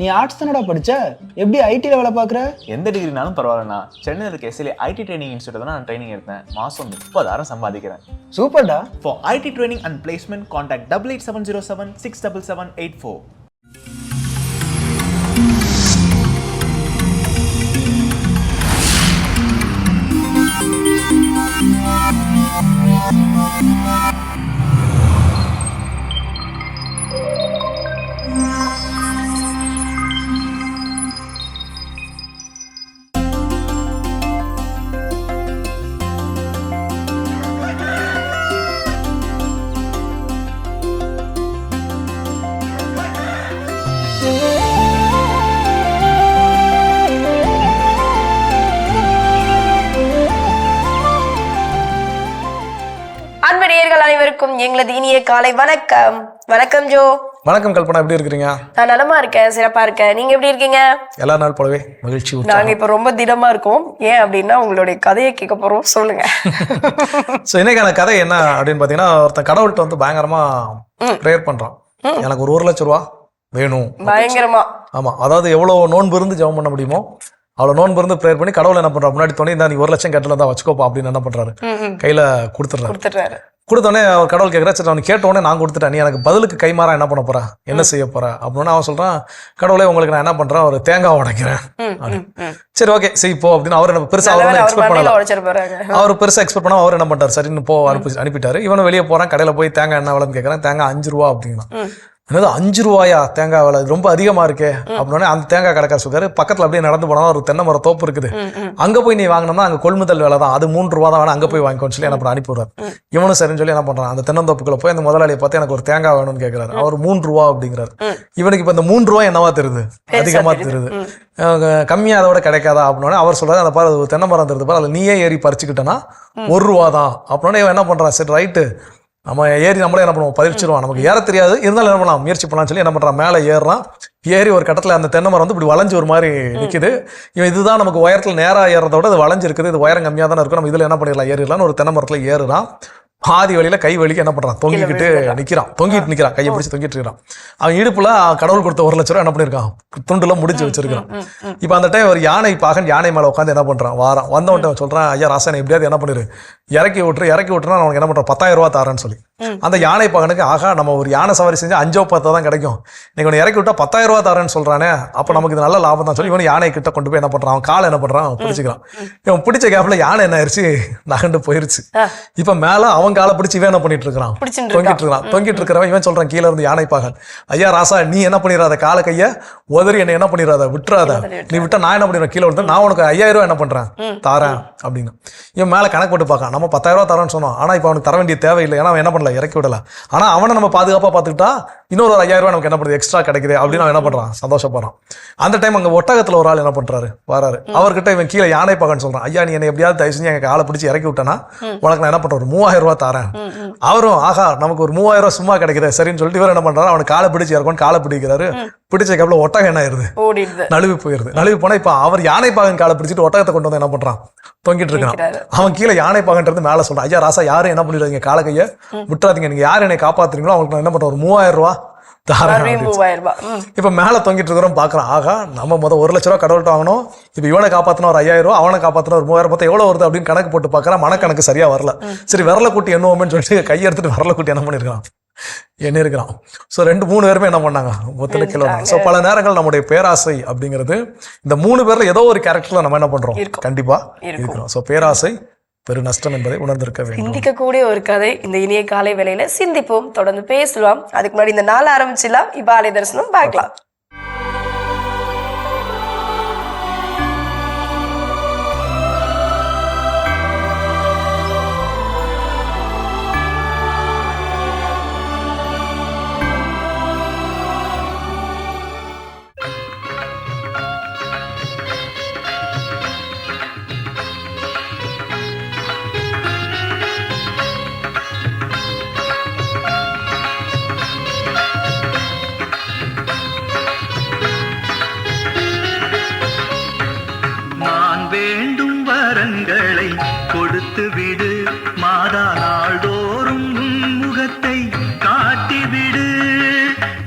நீ ஆர்ட்ஸ் தானடா படிச்ச, எப்படி ஐடில வேலை பார்க்குற? எந்த டிகிரினாலும் பரவாயில்லண்ணா. சென்னையில் இருக்க எஸ்எல்ஏ ஐடி ட்ரைனிங் இன்ஸ்டியூட் தான் நான் ட்ரைனிங் எடுத்தேன். மாதம் 30,000 சம்பாதிக்கிறேன். சூப்பர்டா. For IT training and placement contact 8870 67784. அனைவருக்கும் எங்களது இனிய காலை வணக்கம். வணக்கம் ஜோ. வணக்கம் கல்பனா, எப்படி இருக்கிறீங்க? நான் நலமா இருக்கேன், சிறப்பா இருக்கேன். நீங்க எப்படி இருக்கீங்க? எல்லா நாள் போலவே மகிழ்ச்சி. நாங்க இப்ப ரொம்ப திடமா இருக்கோம். ஏன் அப்படின்னா உங்களுடைய கதையை கேட்க போறோம். சொல்லுங்க. சோ இன்னைக்கான கதை என்ன அப்படின்னு பாத்தீங்கன்னா, ஒருத்தன் கடவுள்கிட்ட வந்து பயங்கரமா ப்ரேயர் பண்றான். எனக்கு ஒரு 1,00,000 ரூபா வேணும். பயங்கரமா. ஆமா, அதாவது எவ்வளவு நோன்பு இருந்து ஜெபம் பண்ண முடியுமோ அவ்வளவு நோன்பு இருந்து ப்ரேயர் பண்ணி கடவுள் என்ன பண்றா, முன்னாடி தோணி இந்த நீ 1,00,000 கேட்டல தான் வச்சுக்கோப்பா அப்படின்னு என்ன பண்றாரு, கையில கொடுத்துட்றாரு. கொடுத்தோடனே அவர் கடவுள் கேட்குறா, சரி அவன் கேட்டோடனே நான் கொடுத்துட்டேன், நீ எனக்கு பதிலுக்கு கைமாறா என்ன பண்ண போற, என்ன செய்ய போற அப்படின்னு அவன் சொல்றான். கடவுளே உங்களுக்கு நான் என்ன பண்றேன், ஒரு தேங்காய் உடைக்கிறேன். சரி ஓகே செய்ப்போ அப்படின்னு அவர் பெருசா அவர் எக்ஸ்பெக்ட் பண்ணல. அவர் பெருசா எக்ஸ்பெக்ட் பண்ணா அவர் என்ன பண்றாரு, சரின்னு போ அனுப்பிட்டாரு. இவனும் வெளியே போறான், கடையில போய் தேங்காய் என்ன விலைன்னு கேட்கறான். தேங்காய் 5 ரூபா அப்படின்னா. என்னது 5 ரூபாயா தேங்காய் விலை, ரொம்ப அதிகமா இருக்கே அப்படின்னா அந்த தேங்காய் கடைக்கார சொல்றாரு, பக்கத்துல அப்படியே நடந்து போனா ஒரு தென்னை மர தோப்பு இருக்குது, அங்க போய் நீ வாங்கினோம்னா அங்க கொள்முதல் வேலை தான், அது 3 ரூபா தான் வேணும், அங்க போய் வாங்கிக்கோன்னு சொல்லி என்ன பண்ண அனுப்பிடுறாரு. இவனும் சரின்னு சொல்லி என்ன பண்றான், அந்த தென்னந்தோப்புக்குள்ள போய் அந்த முதலாளியை பார்த்து எனக்கு ஒரு தேங்காய் வேணும்னு கேட்கிறாரு. அவர் 3 ரூபா அப்படிங்கிறாரு. இவனுக்கு இப்ப இந்த 3 ரூபா என்னவா தெரியுது, அதிகமா தெரியுது. கம்மியா அதோட கிடைக்காதா அப்படின்னா அவர் சொல்றாரு, அந்த பாரு தென்னை மரம் தெரியுது பாரு, அதுல நீயே ஏறி பறிச்சுக்கிட்டனா 1 ரூபா தான் அப்படின்னா இவன் என்ன பண்றான், சரி ரைட்டு நம்ம ஏறி நம்மளே என்ன பண்ணுவோம் பதிச்சிருவான், நமக்கு ஏற தெரியாது இருந்தாலும் என்ன பண்ணலாம் முயற்சி பண்ணலாம்னு சொல்லி என்ன பண்றான், மேலே ஏறுறான். ஏறி ஒரு கட்டத்தில் அந்த தென்னை மரம் வந்து இப்படி வளைஞ்சு ஒரு மாதிரி நிற்குது. இவன் இதுதான் நமக்கு உயரத்தில் நேராக ஏறத விட அது வளைஞ்சு இருக்குது, இது உயரம் கம்மியாக தானே இருக்கும், நம்ம இதில் என்ன பண்ணிடலாம் ஏறிடலாம்னு ஒரு தென்னை மரத்தில் ஏறுறான். பாதி வழியில கை வலிக்கு என்ன பண்றான், தொங்கிட்டு நிக்கிறான், கையை பிடிச்சி தொங்கிட்டு இருக்கிறான். அவன் இடுப்புல கடவுள் கொடுத்த 1,00,000 ரூபா என்ன பண்ணிருக்கான், துண்டுல முடிச்சு வச்சிருக்கான். இப்ப அந்த டைம் ஒரு யானை பாகன் யானை மேல உட்காந்து என்ன பண்றான், வாரம் வந்தவன்ட்ட சொல்றான், ஐயா ராசனை எப்படியாவது என்ன பண்ணிரு இறக்கி விட்டுனா அவனுக்கு என்ன பண்றான், 10,000 ரூபா தாரேன்னு சொல்லி. அந்த யானை பாகனுக்கு ஆகா நம்ம ஒரு யானை சவாரி செஞ்சு 5 10 தான் கிடைக்கும், நீங்க உன்னை இறக்கி விட்டா 10,000 ரூபா தாரேன்னு சொல்றானே, அப்ப நமக்கு இது நல்ல லாபம் தான் சொல்லி இவன் யானை கிட்ட கொண்டு போய் என்ன பண்றான், அவன் காலை என்ன பண்றான் பிடிச்சிக்கிறான். இவன் பிடிச்ச கேப்ல யானை என்ன ஆயிடுச்சு, நகண்டு போயிருச்சு. இப்ப மேல அவன் காலை பிடிச்சி இவன் என்ன பண்ணிட்டு இருக்கான், தொங்கிட்டு இருக்கிறவன் இவன் சொல்றான் கீழே இருந்து யானை பாகன், ஐயா ராசா நீ என்ன பண்ணிடாத, கால கைய உதறி என்ன பண்ணிடாத, விட்டுறாத, நீ விட்டா நான் என்ன பண்ணிடுறேன், கீழே விட்டு நான் உனக்கு 5,000 ரூபா என்ன பண்றேன் தாரேன் அப்படின்னு. இவன் மேல கணக்கு போட்டு பார்க்கான், நம்ம 10,000 ரூபா தரேன்னு சொன்னோம், ஆனா இப்ப அவனுக்கு தர வேண்டிய தேவையில்லை, ஏன்னா அவன் என்ன பண்ணல இறக்கி விடல, ஆனா அவனை நம்ம பாதுகாப்பா பார்த்துக்கிட்டா இன்னொரு 5,000 ரூபாய் நமக்கு என்ன பண்ணுது எக்ஸ்ட்ரா கிடைக்குது அப்படின்னு அவன் என்ன பண்றான், சந்தோஷப்படுறான். அந்த டைம் அங்க ஒட்டகத்துல ஒரு ஆள் என்ன பண்றாரு, வராரு. அவர்கிட்ட இவன் கீழே யானை பாகன்னு சொல்றான், ஐயா நீ என்ன எப்படியாவது தயவு செஞ்சு எங்க காலை பிடிச்சி இறக்கி விட்டனா உனக்கு நான் என்ன பண்றேன், ஒரு 3,000 ரூபாய் தரேன். அவரும் ஆகா நமக்கு ஒரு 3,000 ரூபாய் சும்மா கிடைக்குது சரின்னு சொல்லிட்டு இவர் என்ன பண்றாரு, அவனுக்கு காலை பிடிச்சி இறக்கணும், காலை பிடிக்கிறாரு. பிடிச்ச கேப்ல ஒட்டகம் என்ன ஆயிருது, நழுவி போயிருது. நழுவி போனா இப்ப அவர் யானை பாகன் காலை பிடிச்சிட்டு ஒட்டகத்தை கொண்டு வந்து என்ன பண்றான், தொங்கிட்டு இருக்கான். அவன் கீழே யானை பாகன்றது மேல சொல்றான், ஐயா ராசா யாரும் என்ன பண்ணிடுறீங்க, கால கைய விட்டுறாதீங்க, நீங்க யாரு என்னை காப்பாத்துறீங்களோ அவங்களுக்கு நான் என்ன பண்றேன், ஒரு 3,000 ரூபாய் தாரேன். இப்ப மேல தொங்கிட்டு இருக்கிறோம் பாக்குறான், ஆகா நம்ம 1,00,000 ரூபாய் கடவுள்கிட்ட வாங்கணும், இப்ப இவனை காப்பாத்தினா ஒரு 5,000 ரூபாய், அவனை காப்பாத்தினா ஒரு 3,000 ரூபாய், எவ்வளவு வருது அப்படின்னு கணக்கு போட்டு பாக்குறான். மனக்கணக்கு சரியா வரல. சரி விரல கூட்டி எண்ணுவோம்னு சொல்லிட்டு கையெடுத்துட்டு விரல கூட்டி என்ன பண்ணிருக்கான், என்ன இருக்கிறான். ஸோ 2-3 பேருமே என்ன பண்ணாங்க, ஒத்துழைக்கல. ஸோ பல நேரங்கள் நம்முடைய பேராசை அப்படிங்கிறது இந்த 3 பேர்ல ஏதோ ஒரு கேரக்டர்ல நம்ம என்ன பண்றோம், கண்டிப்பா இருக்கிறோம். ஸோ பேராசை பெரு நஷ்டம் என்பதை உணர்ந்திருக்க வேண்டும். சிந்திக்கக்கூடிய ஒரு கதை இந்த இனிய காலை வேளையில சிந்திப்போம், தொடர்ந்து பேசலாம். அதுக்கு முன்னாடி இந்த நாள் ஆரம்பிச்சிடலாம். இப்ப ஆலய தரிசனம் பார்க்கலாம். கொடுத்து விடு மாதா, நாள்தோறும் முகத்தை காட்டிவிடு,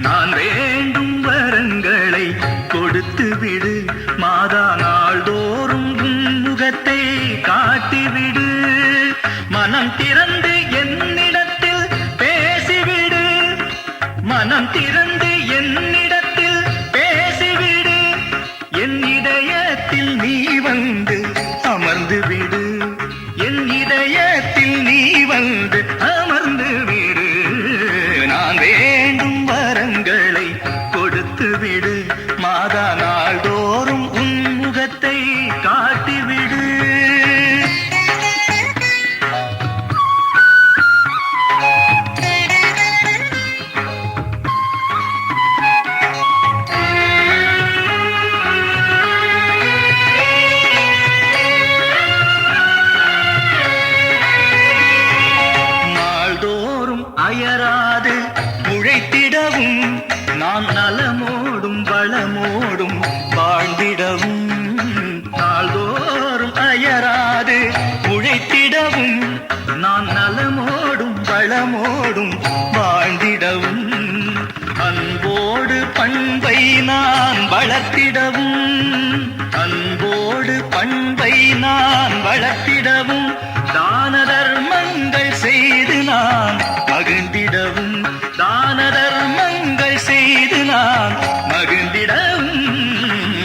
நான் வேண்டும் வரங்களை விடு மாதா நாள்தோறும் முகத்தை காட்டிவிடு மனம் திறந்து என்னிடத்தில் பேசிவிடு மனம் திறந்து என்னிடத்தில் பேசிவிடு என் இதயத்தில் நீ வந்து அமர்ந்து விடு என் இதயத்தில் நீ வந்து அமர்ந்து விடு நான் வேண்டும் வரங்களை கொடுத்து விடு மாதா நாள்தோறும் உன் முகத்தை காட்டிவிடு அயராது உழைத்திடவும் நாம் நலமோடும் வளமோடும் வாழ்ந்திடவும் நாள்தோறும் அயராது உழைத்திடவும் நாம் நலமோடும் வளமோடும் வாழ்ந்திடவும் அன்போடு பண்பை நான் வளர்த்திடவும் அன்போடு பண்பை நான் வளர்த்திடவும் தான தர்மங்கள் செய்து நான் மகிழ்ந்திடவும் தான தர்மங்கள் செய்து நான் மகிழ்ந்திடவும்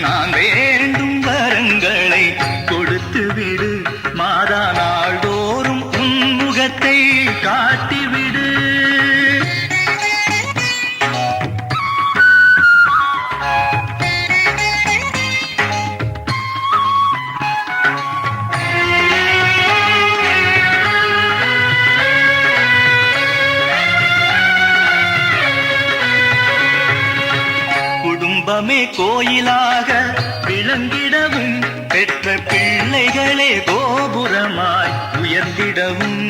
நான் வேண்டும் வரங்களை கொடுத்து விடு மாதா நாள்தோறும் உன் முகத்தை காட்டிவிடு குடும்பமே கோயிலாக விளங்கிடவும் பெற்ற பிள்ளைகளே கோபுரமாய் உயர்ந்திடவும்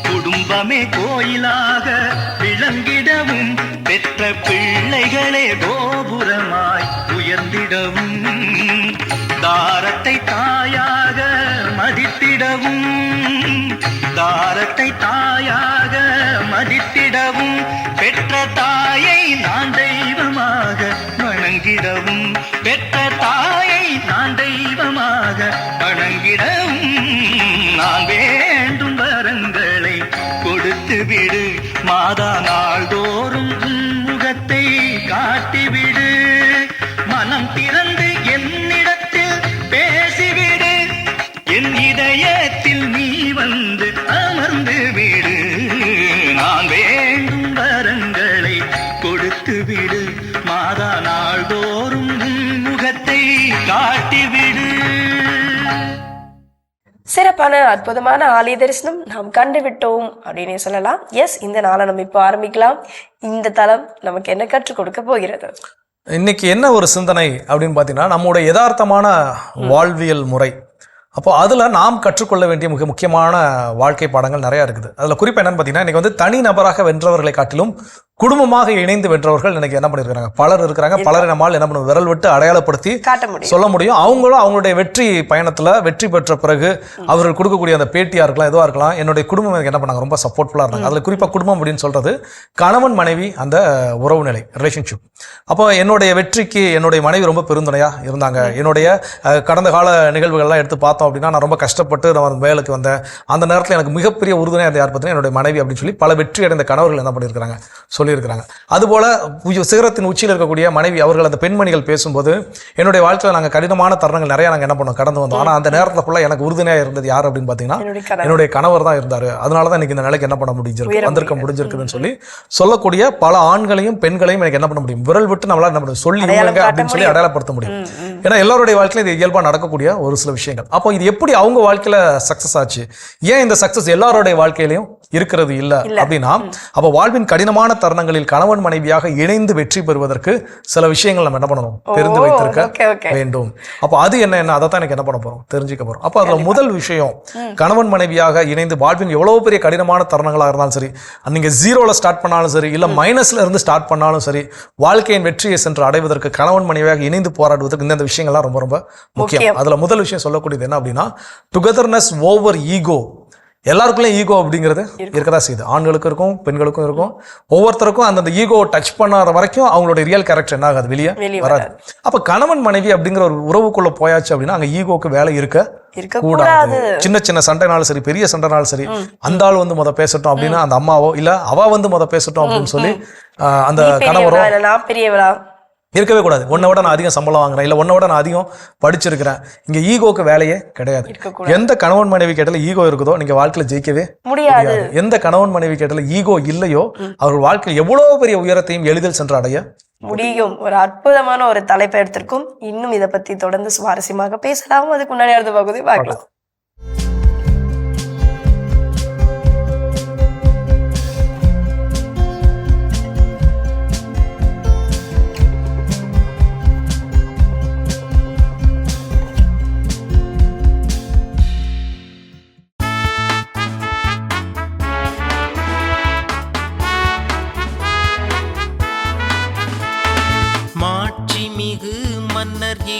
குடும்பமே கோயிலாக விளங்கிடவும் பெற்ற பிள்ளைகளே கோபுரமாய் உயர்ந்திடவும் தாரத்தை தாயாக மதித்திடவும் தாரத்தை தாயாக மதித்திடவும் பெற்ற தாயை நான் தெய்வமாக வணங்கிடவும் பெற்ற தாயை நான் தெய்வமாக வணங்கிடவும் நான் வேண்டும் வரங்களை கொடுத்து விடு மாதா நாள்தோறும் முகத்தை காட்டிவிடு மனம் திறந்து என்னிடத்தில் பேசிவிடு என் இதயத்தில் நீ வந்து அமர்ந்து விடு நான் வேண்டும் வரங்களை கொடுத்து விடு மாதா நாள்தோறும் முகத்தை காட்டிவிடு. சிறப்பான அற்புதமான ஆலய தரிசனம் நாம் கண்டு விட்டோம் அப்படின்னு சொல்லலாம். எஸ், இந்த நாளை நம்ம இப்போ ஆரம்பிக்கலாம். இந்த தலம் நமக்கு என்ன கற்றுக் கொடுக்க போகிறது? இன்னைக்கு என்ன ஒரு சிந்தனை அப்படின்னு பார்த்தீங்கன்னா, நம்முடைய யதார்த்தமான வாழ்வியல் முறை, அப்போ அதில் நாம் கற்றுக்கொள்ள வேண்டிய மிக முக்கியமான வாழ்க்கை பாடங்கள் நிறையா இருக்குது. அதில் குறிப்பாக என்னன்னு பார்த்தீங்கன்னா, இன்றைக்கி வந்து தனி நபராக வென்றவர்களை காட்டிலும் குடும்பமாக இணைந்து வென்றவர்கள் இன்னைக்கு என்ன பண்ணியிருக்காங்க, பலர் இருக்கிறாங்க. பலரை நம்மால் என்ன பண்ணுவோம், விரல் விட்டு அடையாளப்படுத்தி சொல்ல முடியும். அவங்களும் அவங்களுடைய வெற்றி பயணத்தில் வெற்றி பெற்ற பிறகு அவர்கள் கொடுக்கக்கூடிய அந்த பேட்டியாக இருக்கலாம், எதுவாக இருக்கலாம், என்னுடைய குடும்பம் எனக்கு என்ன பண்ணாங்க, ரொம்ப சப்போர்ட்ஃபுல்லாக இருந்தாங்க. அதில் குறிப்பாக குடும்பம் அப்படின்னு சொல்கிறது கணவன் மனைவி அந்த உறவு நிலை, ரிலேஷன்ஷிப். அப்போ என்னுடைய வெற்றிக்கு என்னுடைய மனைவி ரொம்ப பெருந்துணையாக இருந்தாங்க. என்னுடைய கடந்த கால நிகழ்வுகள்லாம் எடுத்து பார்த்தோம் அப்படின்னா, நான் ரொம்ப கஷ்டப்பட்டு நான் வேலைக்கு வந்தேன். அந்த நேரத்தில் எனக்கு மிகப்பெரிய உறுதுணையாக இருந்த யார் பார்த்தீங்கன்னா என்னுடைய மனைவி அப்படின்னு சொல்லி பல வெற்றி அடைந்த கணவர்கள் என்ன பண்ணியிருக்கிறாங்க, சொல்லியிருக்கிறாங்க. அதுபோல சிகரத்தின் உச்சியில் இருக்கக்கூடிய மனைவி அவர்கள், அந்த பெண்மணிகள் பேசும்போது, என்னுடைய வாழ்க்கையில் நாங்கள் கடினமான தருணங்கள் நிறைய நாங்கள் என்ன பண்ணோம், கடந்து வந்தோம். ஆனால் அந்த நேரத்தில் ஃபுல்லாக எனக்கு உறுதுணையாக இருந்தது யார் அப்படின்னு பார்த்தீங்கன்னா என்னுடைய கணவர் தான் இருந்தார். அதனால தான் எனக்கு இந்த நிலைக்கு என்ன பண்ண முடிஞ்சிருக்கு, வந்திருக்க முடிஞ்சிருக்குதுன்னு சொல்லி சொல்லக்கூடிய பல ஆண்களையும் பெண்களையும் எனக்கு என்ன பண்ண முடியும், விரல் விட்டு நம்மளால என்ன பண்ண சொல்லி அப்படின்னு சொல்லி அடையாளப்படுத்த முடியும். ஏன்னா எல்லாருடைய வாழ்க்கையில இது இயல்பாக நடக்கக்கூடிய ஒரு சில விஷயங்கள். அப்போ இது எப்படி அவங்க வாழ்க்கையில சக்சஸ் ஆச்சு, ஏன் இந்த சக்சஸ் எல்லாருடைய வாழ்க்கையிலையும் இருக்கிறது இல்லை அப்படின்னா, அப்போ வாழ்வின் கடினமான தருணங்களில் கணவன் மனைவியாக இணைந்து வெற்றி பெறுவதற்கு சில விஷயங்கள் நம்ம என்ன பண்ணணும், தெரிந்து வைத்திருக்க வேண்டும். அப்போ அது என்ன அதை தான் எனக்கு என்ன பண்ண போறோம், தெரிஞ்சுக்க போறோம். அப்போ அதுல முதல் விஷயம், கணவன் மனைவியாக இணைந்து வாழ்வின் எவ்வளவு பெரிய கடினமான தருணங்களாக இருந்தாலும் சரி, நீங்க ஜீரோல ஸ்டார்ட் பண்ணாலும் சரி, இல்ல மைனஸ்ல இருந்து ஸ்டார்ட் பண்ணாலும் சரி, வாழ்க்கையின் வெற்றியை சென்று அடைவதற்கு கணவன் மனைவியாக இணைந்து போராடுவதற்கு இந்த விஷயங்கள்லாம் ரொம்ப ரொம்ப முக்கியம். அதுல முதல் விஷயம் சொல்லக்கூடியது என்ன அப்படின்னா, டுகெதர்னஸ் ஓவர் ஈகோ. எல்லாருக்குள்ளேயும் ஈகோ அப்படிங்கிறது இருக்கதான் செய்யுது. ஆண்களுக்கும் இருக்கும், பெண்களுக்கும் இருக்கும். ஒவ்வொருத்தருக்கும் அந்தந்த ஈகோ டச் பண்ணாத வரைக்கும் அவங்களுடைய ரியல் கேரக்டர் என்ன ஆகாது, வெளியே வராது. அப்ப கணவன் மனைவி அப்படிங்கிற ஒரு உறவுக்குள்ள போயாச்சு அப்படின்னா அங்க ஈகோக்கு வேலை இருக்க கூடாது. சின்ன சின்ன சண்டைனாலும் சரி, பெரிய சண்டைனாலும் சரி, அந்த ஆள் வந்து முத பேசட்டும் அப்படின்னா அந்த அம்மாவோ இல்ல அவ வந்து முத பேசட்டும் அப்படின்னு சொல்லி அந்த கணவரோ இருக்கவே கூடாது. உன்னை விட நான் அதிகம் சம்பளம் வாங்குறேன், இல்ல உன்னை விட நான் அதிகம் படிச்சிருக்கிறேன். இங்க ஈகோக்கு வேலையே கிடையாது. எந்த கணவன் மனைவி கேட்டால ஈகோ இருக்குதோ நீங்க வாழ்க்கையில ஜெயிக்கவே முடியாது. எந்த கணவன் மனைவி கேட்டால ஈகோ இல்லையோ அவர்கள் வாழ்க்கையில் எவ்வளவு பெரிய உயரத்தையும் எளிதில் சென்று அடைய முடியும். ஒரு அற்புதமான ஒரு தலைப்பை எடுத்திருக்கும். இன்னும் இதை பத்தி தொடர்ந்து சுவாரஸ்யமாக பேசலாம். அதுக்கு முன்னாடி அடுத்த பகுதி பார்க்கலாம்.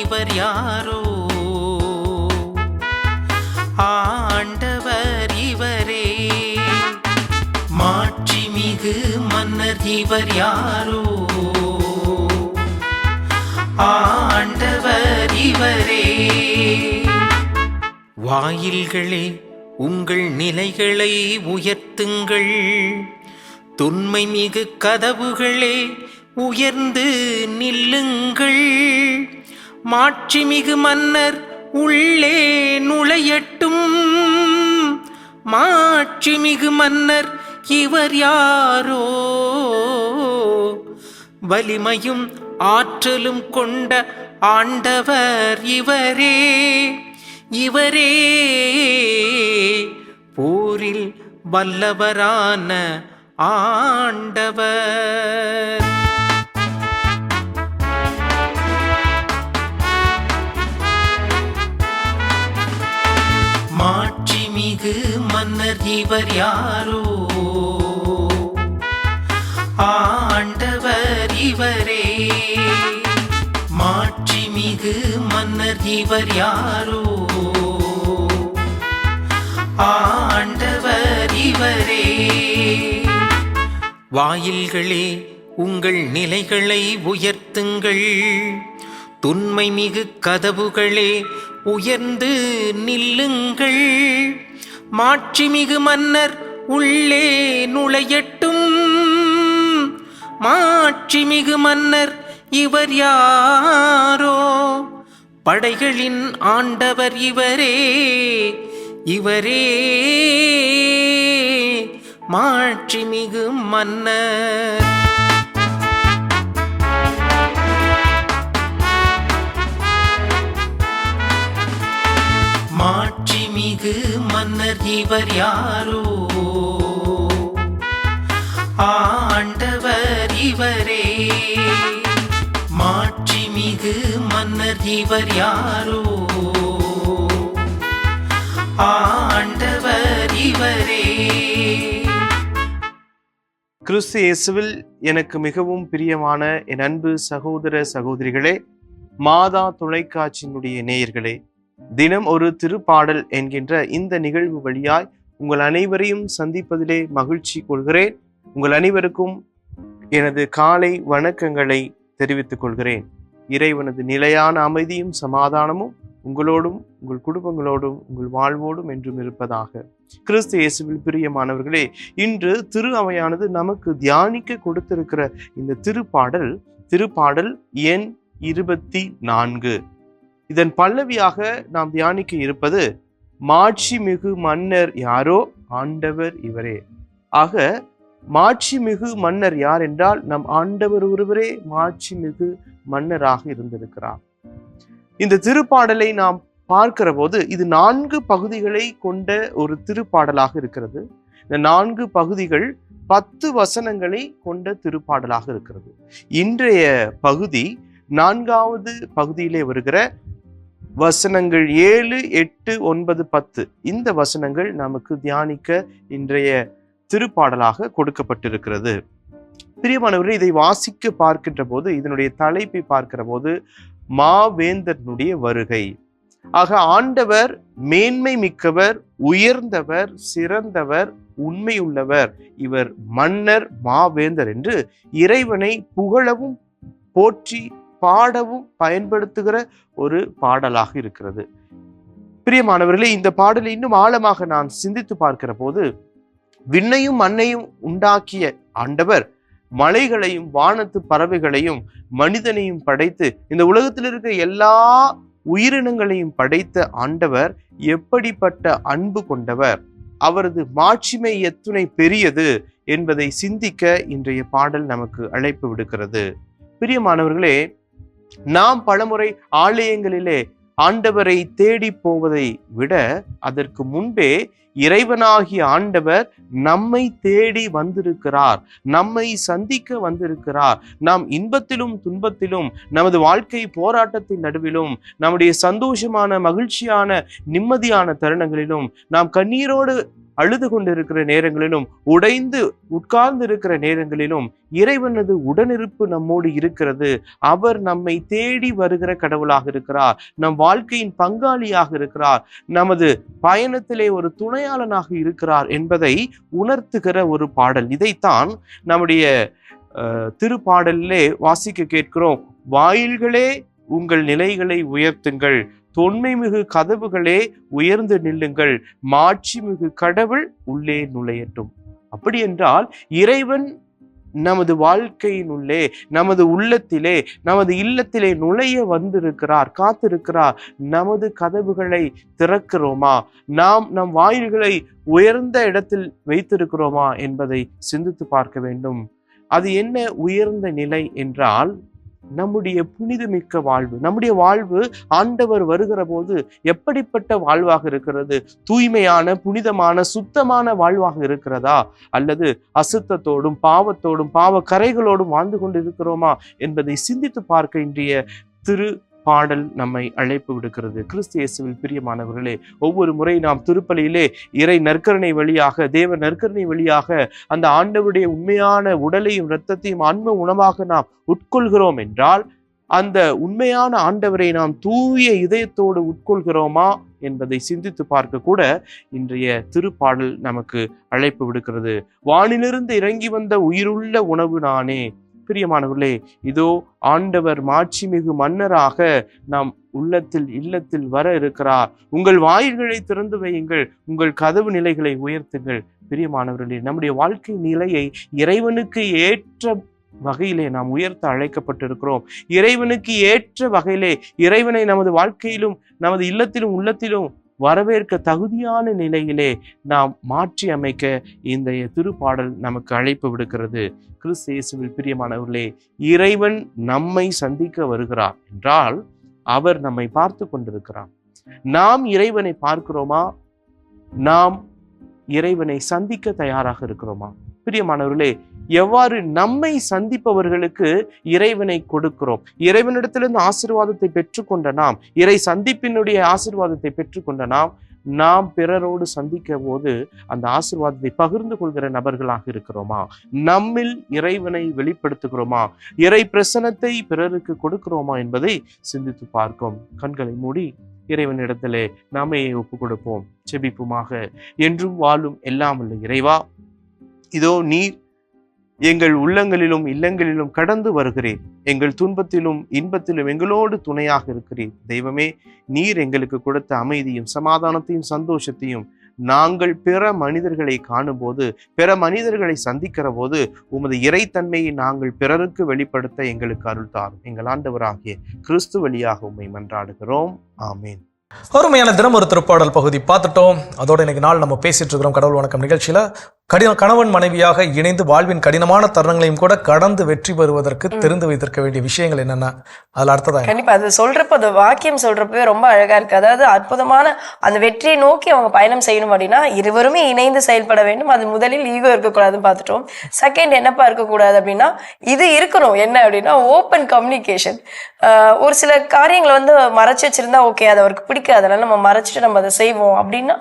இவர் யாரோ, ஆண்டவர் இவரே. மாட்சிமிகு மன்னர் இவர் யாரோ, ஆண்டவர் இவரே. வாயில்களே உங்கள் நிலைகளை உயர்த்துங்கள், தொன்மை மிகு கதவுகளே உயர்ந்து நில்லுங்கள். மாட்சிமிகு மன்னர் உள்ளே நுழையட்டும், மாட்சிமிகு மன்னர் இவர் யாரோ. வலிமையும் ஆற்றலும் கொண்ட ஆண்டவர் இவரே, இவரே. போரில் வல்லவரான ஆண்டவர். மாட்சிமிகு மன்னர் இவர் யாரோ, ஆண்டவர் இவரே. மாட்சிமிகு மன்னர் இவர் யாரோ, ஆண்டவர் இவரே. வாயில்களே உங்கள் நிலைகளை உயர்த்துங்கள், தொன்மை மிகு கதவுகளே உயர்ந்து நில்லுங்கள். மாட்சிமிகு மன்னர் உள்ளே நுழையட்டும், மாட்சிமிகு மன்னர் இவர் யாரோ. படைகளின் ஆண்டவர் இவரே, இவரே. மாட்சிமிகு மன்னர். மாட்சிமிகு மன்னர் இவர் யாரோ, ஆண்டவர் இவரே. மாட்சிமிகு மன்னர் இவர் யாரோ, ஆண்டவர் இவரே. கிறிஸ்து இயேசுவில் எனக்கு மிகவும் பிரியமான என் அன்பு சகோதர சகோதரிகளே, மாதா தொலைக்காட்சியினுடைய நேயர்களே, தினம் ஒரு திருப்பாடல் என்கின்ற இந்த நிகழ்வு வழியாய் உங்கள் அனைவரையும் சந்திப்பதிலே மகிழ்ச்சி கொள்கிறேன். உங்கள் அனைவருக்கும் எனது காலை வணக்கங்களை தெரிவித்துக் கொள்கிறேன். இறைவனது நிலையான அமைதியும் சமாதானமும் உங்களோடும் உங்கள் குடும்பங்களோடும் உங்கள் வாழ்வோடும் என்றும் இருப்பதாக. கிறிஸ்து இயேசுவில் பிரியமானவர்களே, இன்று திரு அவையானது நமக்கு தியானிக்க கொடுத்திருக்கிற இந்த திருப்பாடல் எண் 24. இதன் பல்லவியாக நாம் தியானிக்க இருப்பது மாட்சிமிகு மன்னர் யாரோ, ஆண்டவர் இவரே. ஆக மாட்சிமிகு மன்னர் யார் என்றால் நம் ஆண்டவர் ஒருவரே மாட்சிமிகு மன்னராக இருந்திருக்கிறார். இந்த திருப்பாடலை நாம் பார்க்கிற போது இது 4 பகுதிகளை கொண்ட ஒரு திருப்பாடலாக இருக்கிறது. இந்த 4 பகுதிகள் 10 வசனங்களை கொண்ட திருப்பாடலாக இருக்கிறது. இன்றைய பகுதி 4வது பகுதியிலே வருகிற வசனங்கள் 7, 8, 9, 10. இந்த வசனங்கள் நமக்கு தியானிக்க இன்றைய திருப்பாடலாக கொடுக்கப்பட்டிருக்கிறது. பிரியமானவர்களே, இதை வாசிக்க பார்க்கின்ற போது, இதனுடைய தலைப்பை பார்க்கிற போது மாவேந்தனுடைய வருகை, ஆக ஆண்டவர் மேன்மை மிக்கவர், உயர்ந்தவர், சிறந்தவர், உண்மையுள்ளவர், இவர் மன்னர், மாவேந்தர் என்று இறைவனை புகழவும் போற்றி பாடவும் பயன்படுத்துகிற ஒரு பாடலாக இருக்கிறது. பிரியமானவர்களே, இந்த பாடலை இன்னும் ஆழமாக நான் சிந்தித்து பார்க்கிற போது, விண்ணையும் மண்ணையும் உண்டாக்கிய ஆண்டவர் மலைகளையும் வானத்து பறவைகளையும் மனிதனையும் படைத்து இந்த உலகத்தில் இருக்கிற எல்லா உயிரினங்களையும் படைத்த ஆண்டவர் எப்படிப்பட்ட அன்பு கொண்டவர், அவரது மாட்சிமை எத்துணை பெரியது என்பதை சிந்திக்க இன்றைய பாடல் நமக்கு அழைப்பு விடுக்கிறது. பிரியமானவர்களே, நாம் பலமுறை ஆலயங்களிலே ஆண்டவரை தேடி போவதை விட அதற்கு முன்பே இறைவனாகிய ஆண்டவர் நம்மை தேடி வந்திருக்கிறார், நம்மை சந்திக்க வந்திருக்கிறார். நாம் இன்பத்திலும் துன்பத்திலும், நமது வாழ்க்கை போராட்டத்தின் நடுவிலும், நம்முடைய சந்தோஷமான மகிழ்ச்சியான நிம்மதியான தருணங்களிலும், நாம் கண்ணீரோடு அழுது கொண்டிருக்கிற நேரங்களிலும், உடைந்து உட்கார்ந்து இருக்கிற நேரங்களிலும் இறைவனது உடனிருப்பு நம்மோடு இருக்கிறது. அவர் நம்மை தேடி வருகிற கடவுளாக இருக்கிறார், நம் வாழ்க்கையின் பங்காளியாக இருக்கிறார், நமது பயணத்திலே ஒரு துணையாளனாக இருக்கிறார் என்பதை உணர்த்துகிற ஒரு பாடல். இதைத்தான் நம்முடைய திருப்பாடலிலே வாசிக்க கேட்கிறோம். வாயில்களே உங்கள் நிலைகளை உயர்த்துங்கள், தொன்மை மிகு கதவுகளே உயர்ந்து நில்லுங்கள், மாட்சி மிகு கடவுள் உள்ளே நுழையட்டும். அப்படி என்றால் இறைவன் நமது வாழ்க்கையினுள்ளே, நமது உள்ளத்திலே, நமது இல்லத்திலே நுழைய வந்திருக்கிறார், காத்திருக்கிறார். நமது கதவுகளை திறக்கிறோமா, நாம் நம் வாயில்களை உயர்ந்த இடத்தில் வைத்திருக்கிறோமா என்பதை சிந்தித்து பார்க்க வேண்டும். அது என்ன உயர்ந்த நிலை என்றால், நம்முடைய புனிதமிக்க வாழ்வு. நம்முடைய வாழ்வு ஆண்டவர் வருகிற போது எப்படிப்பட்ட வாழ்வாக இருக்கிறது? தூய்மையான, புனிதமான, சுத்தமான வாழ்வாக இருக்கிறதா, அல்லது அசுத்தத்தோடும் பாவத்தோடும் பாவ கரைகளோடும் வாழ்ந்து கொண்டு இருக்கிறோமா என்பதை சிந்தித்து பார்க்க இன்றைய திரு பாடல் நம்மை அழைப்பு விடுக்கிறது. கிறிஸ்து இயேசுவில் பிரியமானவர்களே, ஒவ்வொரு முறை நாம் திருப்பலியிலே இறை நற்கருணை வழியாக, தேவ நற்கருணை வழியாக அந்த ஆண்டவருடைய உண்மையான உடலையும் இரத்தத்தையும் ஆன்ம உணவாக நாம் உட்கொள்கிறோம் என்றால், அந்த உண்மையான ஆண்டவரை நாம் தூய இதயத்தோடு உட்கொள்கிறோமா என்பதை சிந்தித்து பார்க்க கூட இன்றைய திருப்பாடல் நமக்கு அழைப்பு விடுக்கிறது. வானிலிருந்து இறங்கி வந்த உயிருள்ள உணவு நானே. பிரியமானவர்களே, இதோ ஆண்டவர் மாட்சிமிகு மன்னராக நாம் உள்ளத்தில் இல்லத்தில் வர இருக்கிறார். உங்கள் வாயில்களை திறந்து வையுங்கள், உங்கள் கதவு நிலைகளை உயர்த்துங்கள். பிரியமானவர்களே, நம்முடைய வாழ்க்கை நிலையை இறைவனுக்கு ஏற்ற வகையிலே நாம் உயர்த்த அழைக்கப்பட்டிருக்கிறோம். இறைவனுக்கு ஏற்ற வகையிலே இறைவனை நமது வாழ்க்கையிலும் நமது இல்லத்திலும் உள்ளத்திலும் வரவேற்க தகுதியான நிலையிலே நாம் மாற்றி அமைக்க இந்த திருப்பாடல் நமக்கு அழைப்பு விடுக்கிறது. கிறிஸ்து இயேசுவில் பிரியமானவர்களே, இறைவன் நம்மை சந்திக்க வருகிறார் என்றால் அவர் நம்மை பார்த்து கொண்டிருக்கிறார். நாம் இறைவனை பார்க்கிறோமா? நாம் இறைவனை சந்திக்க தயாராக இருக்கிறோமா? பிரியமானவர்களே, எவ்வாறு நம்மை சந்திப்பவர்களுக்கு இறைவனை கொடுக்கிறோம்? இறைவனிடத்திலிருந்து ஆசீர்வாதத்தை பெற்றுக்கொண்ட நாம், இறை சந்திப்பினுடைய ஆசீர்வாதத்தை பெற்றுக்கொண்ட நாம் பிறரோடு சந்திக்க போது அந்த ஆசீர்வாதத்தை பகிர்ந்து கொள்கிற நபர்களாக இருக்கிறோமா? நம்மில் இறைவனை வெளிப்படுத்துகிறோமா? இறை பிரசன்னத்தை பிறருக்கு கொடுக்கிறோமா என்பதை சிந்தித்து பார்க்கும். கண்களை மூடி இறைவனிடத்திலே நாமே ஒப்பு கொடுப்போம். செபிப்புமாக. என்றும் வாழும் எல்லாம் வல்ல இறைவா, இதோ நீர் எங்கள் உள்ளங்களிலும் இல்லங்களிலும் கடந்து வருகிறேன். எங்கள் துன்பத்திலும் இன்பத்திலும் எங்களோடு துணையாக இருக்கிறேன். தெய்வமே, நீர் எங்களுக்கு கொடுத்த அமைதியும் சமாதானத்தையும் சந்தோஷத்தையும் நாங்கள் பிற மனிதர்களை காணும் போது, பிற மனிதர்களை சந்திக்கிற போது உமது இறைத்தன்மையை நாங்கள் பிறருக்கு வெளிப்படுத்த எங்களுக்கு அருள் தாரும். எங்கள் ஆண்டவராகிய கிறிஸ்து வழியாக உம்மை மன்றாடுகிறோம். ஆமேன். அருமையான தினம் ஒரு திருப்பாடல் பகுதி பார்த்துட்டோம். அதோட இன்னைக்கு நாள் நம்ம பேசிட்டு இருக்கிறோம் கடவுள் வணக்கம் நிகழ்ச்சியில கணவன் மனைவியாக இணைந்து வாழ்வின் கடினமான தருணங்களையும் கூட கடந்து வெற்றி பெறுவதற்கு தெரிந்து வைத்திருக்க வேண்டிய விஷயங்கள் என்னென்ன, அதுல அடுத்ததான் கண்டிப்பா அது சொல்றப்ப, அந்த வாக்கியம் சொல்றப்பவே ரொம்ப அழகா இருக்கு. அதாவது அற்புதமான அந்த வெற்றியை நோக்கி அவங்க பயணம் செய்யணும் அப்படின்னா இருவருமே இணைந்து செயல்பட வேண்டும். அது முதலில் ஈகோ இருக்கக்கூடாதுன்னு பார்த்துட்டோம். செகண்ட் என்னப்பா இருக்கக்கூடாது அப்படின்னா இது இருக்கணும். என்ன அப்படின்னா ஓப்பன் கம்யூனிகேஷன். ஒரு சில காரியங்களை மறைச்சு வச்சிருந்தா ஓகே, அது அவருக்கு பிடிக்காது, அதனால நம்ம மறைச்சிட்டு நம்ம அதை செய்வோம் அப்படின்னா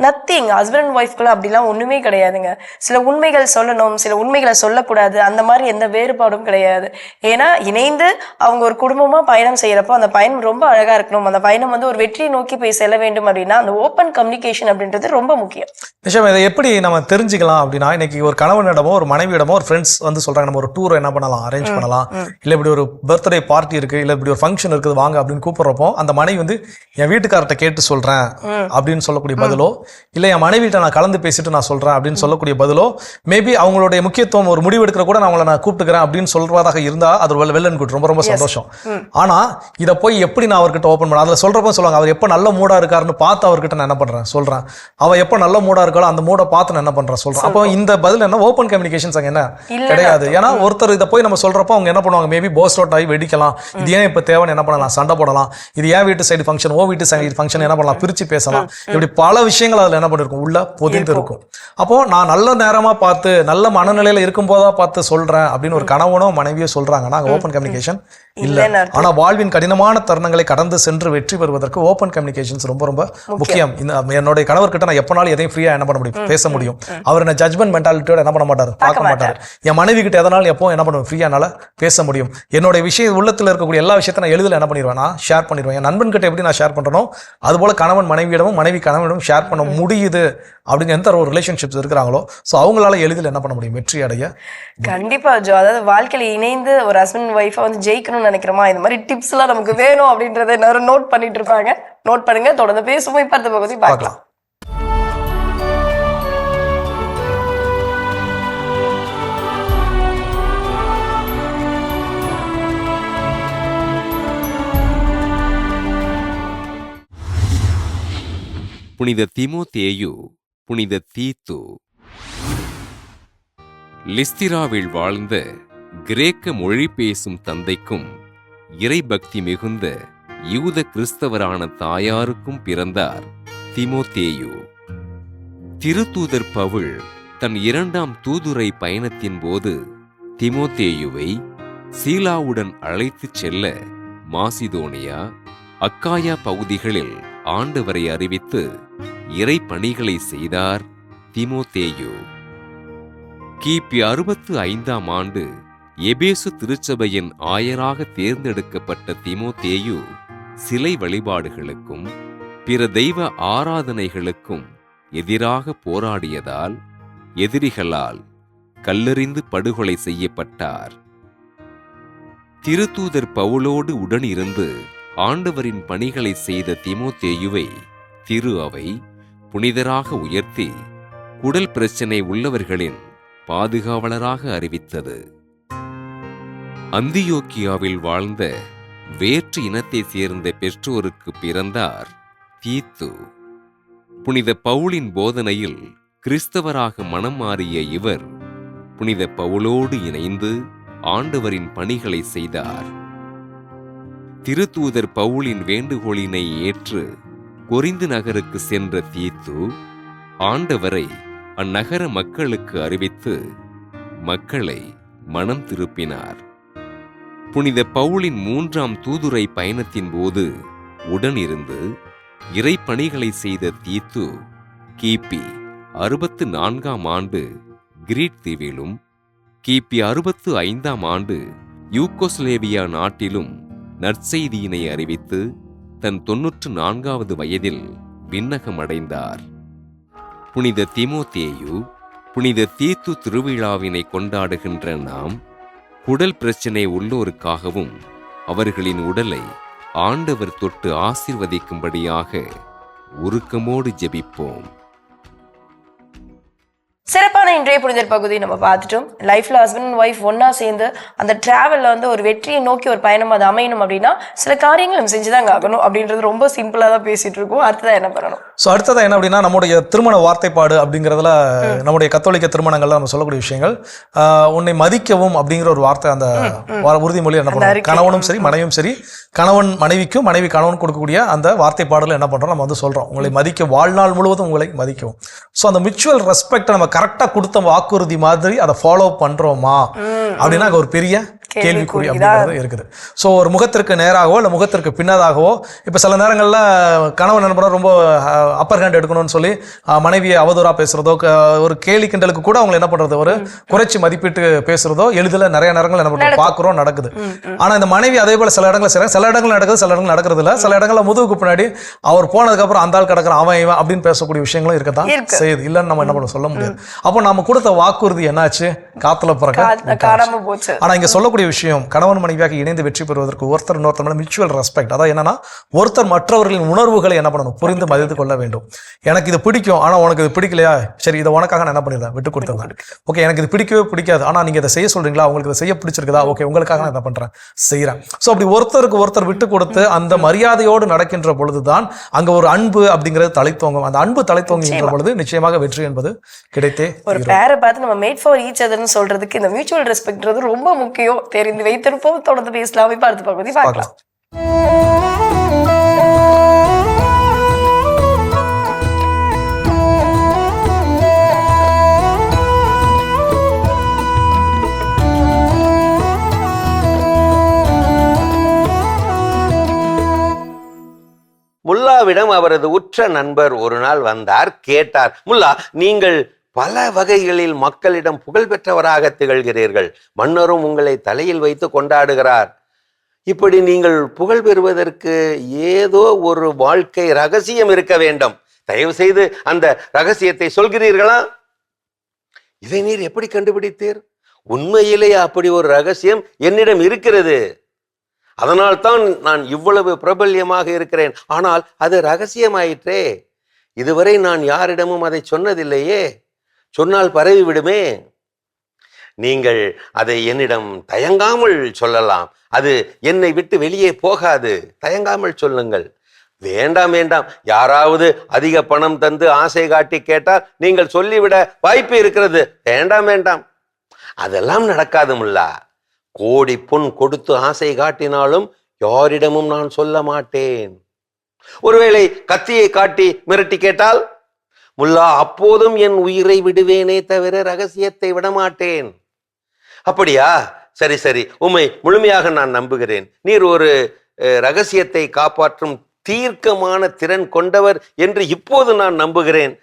நத்திங். ஹஸ்பண்ட் அண்ட் ஒய்ஃப்குள்ள அப்படிலாம் ஒண்ணுமே கிடையாதுங்க. சில உண்மைகள் சொல்லணும், சில உண்மைகளை சொல்லக்கூடாது, அந்த மாதிரி எந்த வேறுபாடும் கிடையாது. ஏன்னா இணைந்து அவங்க ஒரு குடும்பமா பயணம் செய்யறப்போ அந்த பயணம் ரொம்ப அழகா இருக்கணும், அந்த பயணம் வந்து ஒரு வெற்றியை நோக்கி போய் செல்ல வேண்டும் அப்படின்னா அந்த ஓப்பன் கம்யூனிகேஷன் அப்படின்றது ரொம்ப முக்கியம். நிச்சயம். இதை எப்படி நம்ம தெரிஞ்சுக்கலாம் அப்படின்னா, இன்னைக்கு ஒரு கணவனிடமோ ஒரு மனைவியிடமோ ஒரு ஃப்ரெண்ட்ஸ் வந்து சொல்றாங்க நம்ம ஒரு டூர் என்ன பண்ணலாம், அரேஞ்ச் பண்ணலாம், இல்ல இப்படி ஒரு பர்த்டே பார்ட்டி இருக்கு, இல்ல இப்படி ஒரு ஃபங்க்ஷன் இருக்குது வாங்க அப்படின்னு கூப்பிடுறப்போ அந்த மனைவி வந்து என் வீட்டுக்கார்ட்ட கேட்டு சொல்றேன் அப்படின்னு சொல்லக்கூடிய பதிலோ, இல்ல என் மனைவிட்ட நான் கலந்து பேசிட்டு நான் சொல்றேன் அப்படின்னு சொல்லக்கூடிய பதிலோ, மேபி அவங்களுடைய முக்கியத்துவம் ஒரு முடிவு எடுக்கிற கூட நான் அவங்களை நான் கூப்பிட்டுக்கிறேன் அப்படின்னு சொல்றதாக இருந்தா அது ஒரு வெல் அண்ட் குட், ரொம்ப ரொம்ப சந்தோஷம். ஆனா இதை போய் எப்படி நான் அவர்கிட்ட ஓப்பன் பண்ண, அதுல சொல்றப்ப சொல்லுவாங்க அவர் எப்ப நல்ல மூடா இருக்காருன்னு பார்த்து அவர்கிட்ட நான் என்ன பண்றேன் சொல்றேன், அவ எப்ப நல்ல மூடா இருக்காளோ அந்த மூட பார்த்து நான் என்ன பண்றேன் சொல்றேன். அப்போ இந்த பதில் என்ன, ஓப்பன் கம்யூனிகேஷன்ஸ் அங்க என்ன கிடையாது. ஏன்னா ஒருத்தர் இதை போய் நம்ம சொல்றப்போ அவங்க என்ன பண்ணுவாங்க, மேபி போஸ்ட் அவுட் ஆகி வெடிக்கலாம், இது ஏன் இப்ப தேவைன்னு என்ன பண்ணலாம், சண்டை போடலாம், இது ஏன் வீட்டு சைடு ஃபங்க்ஷன், ஓ வீட்டு சைடு ஃபங்க்ஷன் என்ன பண்ணலாம், பிரிச்சு பேசலாம், இப்படி பல விஷயங்கள் அதுல என்ன பண்ணிருக்கும் உள்ள பொதிந்து இருக்கும். அப்போ நான் நல்ல நேரமா பார்த்து நல்ல மனநிலையில இருக்கும் போதா பார்த்து சொல்றேன் அப்படின்னு ஒரு கணவனோ மனைவியோ சொல்றாங்கன்னா அங்க ஓப்பன் கம்யூனிகேஷன் இல்ல. ஆனா வாழ்வின் கடினமான தருணங்களை கடந்து சென்று வெற்றி பெறுவதற்கு ஓப்பன் கம்யூனிகேஷன்ஸ் ரொம்ப ரொம்ப முக்கியம். என்னுடைய கணவர்கிட்ட நான் எப்பனாலும் எதையும் ஃப்ரீயா என்ன பண்ண முடியும், பேச முடியும். அவர் என்ன ஜட்மெண்ட் மென்டாலிட்டியோட என்ன பண்ண மாட்டாரு, பார்க்க மாட்டாரு. என் மனைவி கிட்ட எதனாலும் எப்போ என்ன பண்ணுவேன், ஃப்ரீயா என்னால பேச முடியும். என்னுடைய விஷயம் உள்ளத்துல இருக்கக்கூடிய எல்லா விஷயத்தையும் நான் எளிதில் என்ன பண்ணிடுவேன், நான் ஷேர் பண்ணிடுவேன். என் நண்பன் கிட்ட எப்படி நான் ஷேர் பண்றனோ அது போல கணவன் மனைவியிடமும் மனைவி கணவனிடமும் ஷேர் பண்ண முடியுது அப்படின்னு எந்த ஒரு ரிலேஷன்ஷிப்ஸ் இருக்கிறாங்களோ ஸோ அவங்களால எளிதில் என்ன பண்ண முடியும், வெற்றி அடைய. கண்டிப்பா ஜோ. அதாவது வாழ்க்கையில இணைந்து ஒரு ஹஸ்பண்ட் ஒய்ஃபா வந்து ஜெயிக்கணும்னு நினைக்கிறோமா, இந்த மாதிரி டிப்ஸ் எல்லாம் நமக்கு வேணும் அப்படின்றத எல்லாரும் நோட் பண்ணிட்டு இருப்பாங்க. நோட் பண்ணுங்க, தொடர்ந்து பேசுவோம். இப்ப அடுத்த பகுதி பார்க்கலாம். புனித தீமோத்தேயு, புனித தீத்து. லிஸ்திராவில் வாழ்ந்த கிரேக்க மொழி பேசும் தந்தைக்கும் இறைபக்தி மிகுந்த யூத கிறிஸ்தவரான தாயாருக்கும் பிறந்தார் தீமோத்தேயு. திருத்தூதர் பவுல் தன் 2ஆம் தூதுரை பயணத்தின் போது தீமோத்தேயுவை சீலாவுடன் அழைத்துச் செல்ல மாசிதோனியா, அக்காயா பகுதிகளில் ஆண்டவரை அறிவித்து இறை பணிகளை செய்தார் தீமோத்தேயு. கிபி 65ஆம் ஆண்டு எபேசு திருச்சபையின் ஆயராக தேர்ந்தெடுக்கப்பட்ட தீமோத்தேயு சிலை வழிபாடுகளுக்கும் பிற தெய்வ ஆராதனைகளுக்கும் எதிராக போராடியதால் எதிரிகளால் கல்லெறிந்து படுகொலை செய்யப்பட்டார். திருத்தூதர் பவுலோடு உடனிருந்து ஆண்டவரின் பணிகளை செய்த தீமோத்தேயுவை திரு அவை புனிதராக உயர்த்தி குடல் பிரச்சனை உள்ளவர்களின் பாதுகாவலராக அறிவித்தது. அந்தியோக்கியாவில் வாழ்ந்த வேற்று இனத்தை சேர்ந்த பெற்றோருக்கு பிறந்தார் தீத்து. புனித பவுலின் போதனையில் கிறிஸ்தவராக மனம் மாறிய இவர் புனித பவுலோடு இணைந்து ஆண்டவரின் பணிகளை செய்தார். திருத்தூதர் பவுலின் வேண்டுகோளினை ஏற்று கொரிந்து நகருக்கு சென்ற தீத்து ஆண்டவரை அந்நகர மக்களுக்கு அறிவித்து மக்களை மனம் திருப்பினார். புனித பவுலின் 3ஆம் தூதுரை பயணத்தின் போது உடனிருந்து இறைப்பணிகளை செய்த தீத்து கிபி 64ஆம் ஆண்டு கிரீட் தீவிலும் கிபி 65ஆம் ஆண்டு யூகோஸ்லேவியா நாட்டிலும் நற்செய்தியினை அறிவித்து தன் 94வது வயதில் விண்ணகமடைந்தார். புனித தீமோத்தேயு, புனித தீத்து திருவிழாவினை கொண்டாடுகின்ற நாம் குடல் பிரச்சனை உள்ளோருக்காகவும் அவர்களின் உடலை ஆண்டவர் தொட்டு ஆசீர்வதிக்கும்படியாக உருக்கமோடு ஜெபிப்போம். சிறப்பான இன்றைய புனிதர் பகுதி நம்ம பார்த்துட்டோம். லைஃப்ல ஹஸ்பண்ட் அண்ட் ஒய்ஃப் ஒன்னா சேர்ந்து அந்த டிராவல்ல வந்து ஒரு வெற்றியை நோக்கி ஒரு பயணம் அது அமையணும் அப்படின்னா சில காரியங்கள் நம்ம செஞ்சுதாங்க ஆகணும் அப்படின்றது ரொம்ப சிம்பிளா தான் பேசிட்டு இருக்கோம். அடுத்ததா என்ன பண்ணணும்? ஸோ அடுத்ததா என்ன அப்படின்னா நம்முடைய திருமண வார்த்தைப்பாடு அப்படிங்கிறதுல நம்முடைய கத்தோலிக்க திருமணங்கள்ல நம்ம சொல்லக்கூடிய விஷயங்கள் உன்னை மதிக்கவும் அப்படிங்கிற ஒரு வார்த்தை அந்த உறுதிமொழி என்ன பண்ணுறோம், கணவனும் சரி மனைவியும் சரி, கணவன் மனைவிக்கும் மனைவி கணவன் கொடுக்கக்கூடிய அந்த வார்த்தைப்பாடுல என்ன பண்றோம், நம்ம வந்து சொல்றோம் உங்களை மதிக்க, வாழ்நாள் முழுவதும் உங்களை மதிக்கவும். ஸோ அந்த மியூச்சுவல் ரெஸ்பெக்ட் நம்ம கரெக்டா கொடுத்த வாக்குறுதி மாதிரி அதை ஃபாலோ பண்றோமா அப்படின்னா ஒரு பெரிய கேள்விக்குறி அப்படிங்கிறது இருக்குது. ஸோ ஒரு முகத்திற்கு நேராகவோ இல்லை முகத்திற்கு பின்னதாகவோ இப்போ சில நேரங்களில் கணவன் நண்பரும் ரொம்ப அப்பர் ஹேண்ட் எடுக்கணும்னு சொல்லி மனைவியை அவதூறாக பேசுறதோ ஒரு கேலி கிண்டலுக்கு கூட அவங்க என்ன பண்றது ஒரு குறைச்சி மதிப்பிட்டு பேசுறதோ எளிதில் நிறைய நேரங்கள் என்ன பண்றோம் பார்க்குறோம் நடக்குது. ஆனால் இந்த மனைவி அதே போல சில இடங்கள் செய்கிறாங்க, சில இடங்கள் நடக்குது, சில இடங்கள் நடக்கிறது இல்லை. சில இடங்களில் முதுகுக்கு பின்னாடி அவர் போனதுக்கப்புறம் அந்த ஆள் கிடக்குற அவன் இவன் அப்படின்னு பேசக்கூடிய விஷயங்களும் இருக்கத்தான் செய்யுது. இல்லைன்னு நம்ம என்ன பண்ண சொல்ல முடியாது. அப்போ நம்ம கொடுத்த வாக்குறுதி என்னாச்சு? காத்துல பிறக்க. ஆனா இங்க சொல்லக்கூடிய விஷயம், கணவன் மனைவியாக இணைந்து வெற்றி பெறுவதற்கு ஒருத்தர் இன்னொருத்தர் மேல மியூச்சுவல் ரெஸ்பெக்ட். அதான் என்னன்னா ஒருத்தர் மற்றவர்களின் உணர்வுகளை என்ன பண்ணணும், புரிந்து மதித்து கொள்ள வேண்டும். எனக்கு இது பிடிக்கும், ஆனா உனக்கு இது பிடிக்கலையா, சரி இதை உனக்காக நான் என்ன பண்ணிடுறேன், விட்டு கொடுத்துருந்தேன். ஓகே, எனக்கு இது பிடிக்கவே பிடிக்காது, ஆனா நீங்க இதை செய்ய சொல்றீங்களா, உங்களுக்கு இதை செய்ய பிடிச்சிருக்குதா, ஓகே உங்களுக்காக நான் என்ன பண்றேன், செய்யறேன். ஸோ அப்படி ஒருத்தருக்கு ஒருத்தர் விட்டு கொடுத்து அந்த மரியாதையோடு நடக்கின்ற பொழுதுதான் அங்க ஒரு அன்பு அப்படிங்கிறது தலைத்தோங்கும். அந்த அன்பு தலைத்தோங்குகின்ற பொழுது நிச்சயமாக வெற்றி என்பது கிடைத்தே. ஒரு பேரை பார்த்து நம்ம மேட் ஃபார் ஈச் அதர்னு சொல்றதுக்கு இந்த மியூச்சுவல் ரெஸ்பெக்ட்ன்றது ரொம்ப முக்கியம். தெரிந்து வைத்திருப்போம். தொடர்ந்து பேசலாம். இப்ப அடுத்த பகுதி பார்க்கலாம். முல்லாவிடம் அவரது உற்ற நண்பர் ஒரு நாள் வந்தார். கேட்டார், முல்லா, நீங்கள் பல வகைகளில் மக்களிடம் புகழ் பெற்றவராக திகழ்கிறீர்கள். மன்னரும் உங்களை தலையில் வைத்து கொண்டாடுகிறார். இப்படி நீங்கள் புகழ் பெறுவதற்கு ஏதோ ஒரு வாழ்க்கை ரகசியம் இருக்க வேண்டும். தயவு செய்து அந்த ரகசியத்தை சொல்கிறீர்களா? இதை நீர் எப்படி கண்டுபிடித்தீர்? உண்மையிலேயே அப்படி ஒரு ரகசியம் என்னிடம் இருக்கிறது. அதனால்தான் நான் இவ்வளவு பிரபல்யமாக இருக்கிறேன். ஆனால் அது ரகசியமாயிற்றே. இதுவரை நான் யாரிடமும் அதை சொன்னதில்லையே. சொன்னால் பரவி விடுமே. நீங்கள் அதை என்னிடம் தயங்காமல் சொல்லலாம். அது என்னை விட்டு வெளியே போகாது. தயங்காமல் சொல்லுங்கள். வேண்டாம் வேண்டாம், யாராவது அதிக பணம் தந்து ஆசை காட்டி கேட்டால் நீங்கள் சொல்லிவிட வாய்ப்பு இருக்கிறது. வேண்டாம் வேண்டாம், அதெல்லாம் நடக்காது முல்லா. கோடி பொன் கொடுத்து ஆசை காட்டினாலும் யாரிடமும் நான் சொல்ல மாட்டேன். ஒருவேளை கத்தியை காட்டி மிரட்டி கேட்டால், முல்லா, அப்போதும் என் உயிரை விடுவேனே தவிர ரகசியத்தை விடமாட்டேன். அப்படியா? சரி சரி, உம்மை முழுமையாக நான் நம்புகிறேன். நீர் ஒரு ரகசியத்தை காப்பாற்றும் தீர்க்கமான திறன் கொண்டவர் என்று இப்போது நான் நம்புகிறேன்.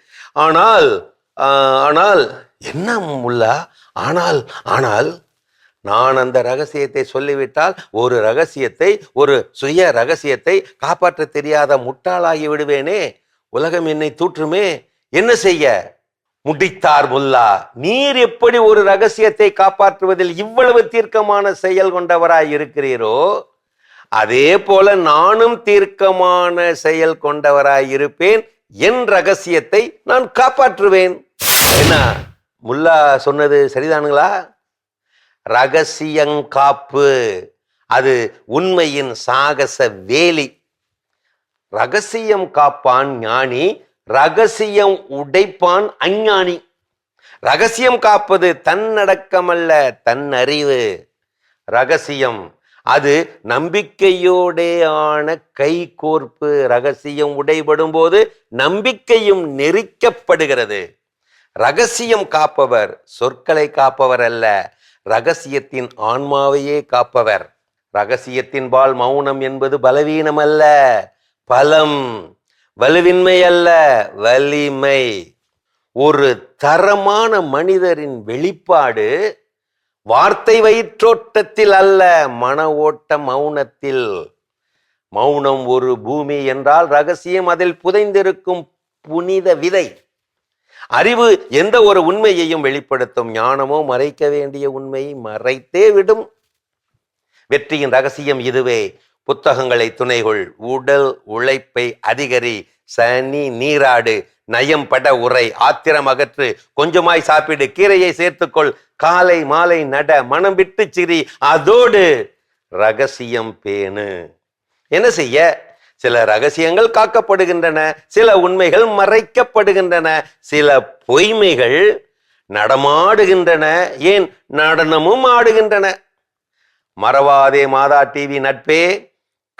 ஆனால் ஆனால் என்ன முல்லா? ஆனால் ஆனால் நான் அந்த ரகசியத்தை சொல்லிவிட்டால் ஒரு ரகசியத்தை, ஒரு சுய ரகசியத்தை காப்பாற்ற தெரியாத முட்டாளாகி விடுவேனே. உலகம் என்னை தூற்றுமே. என்ன செய்ய? முடித்தார் முல்லா. நீர் எப்படி ஒரு ரகசியத்தை காப்பாற்றுவதில் இவ்வளவு தீர்க்கமான செயல் கொண்டவராய் இருக்கிறீரோ, அதே போல நானும் தீர்க்கமான செயல் கொண்டவராய் இருப்பேன். என் ரகசியத்தை நான் காப்பாற்றுவேன். என்ன முல்லா சொன்னது சரிதானுங்களா? ரகசியங்காப்பு அது உண்மையின் சாகச வேலி. ரகசியம் காப்பான் ஞானி, ரகசியம் உடைப்பான் அஞ்ஞானி. ரகசியம் காப்பது தன்னடக்கமல்ல, தன் அறிவு. ரகசியம் அது நம்பிக்கையோடே ஆன கை கோர்ப்பு. ரகசியம் உடைபடும் போது நம்பிக்கையும் நெரிக்கப்படுகிறது. ரகசியம் காப்பவர் சொற்களை காப்பவர் அல்ல, ரகசியத்தின் ஆன்மாவையே காப்பவர். ரகசியத்தின் பால் மௌனம் என்பது பலவீனம் அல்ல, பலம். வலுவின்மை அல்ல, வலிமை. ஒரு தரமான மனிதரின் வெளிப்பாடு வார்த்தை வயிற்றோட்டத்தில் அல்ல, மன ஓட்ட மௌனத்தில். மௌனம் ஒரு பூமி என்றால் ரகசியம் அதில் புதைந்திருக்கும் புனித விதை. அறிவு எந்த ஒரு உண்மையையும் வெளிப்படுத்தும். ஞானமோ மறைக்க வேண்டிய உண்மையை மறைத்தே விடும். வெற்றியின் ரகசியம் இதுவே. புத்தகங்களை துணைகொள், உடல் உழைப்பை அதிகரி, சனி நீராடு, நயம் பட உரை, ஆத்திரம் அகற்று, கொஞ்சமாய் சாப்பிடு, கீரையை சேர்த்துக்கொள், காலை மாலை நட, மனம் விட்டு சிரி, அதோடு ரகசியம் பேணு. என்ன செய்ய? சில ரகசியங்கள் காக்கப்படுகின்றன, சில உண்மைகள் மறைக்கப்படுகின்றன, சில பொய்மைகள் நடமாடுகின்றன, ஏன் நடனமும் ஆடுகின்றன. மறவாதே மாதா டிவி நட்பே,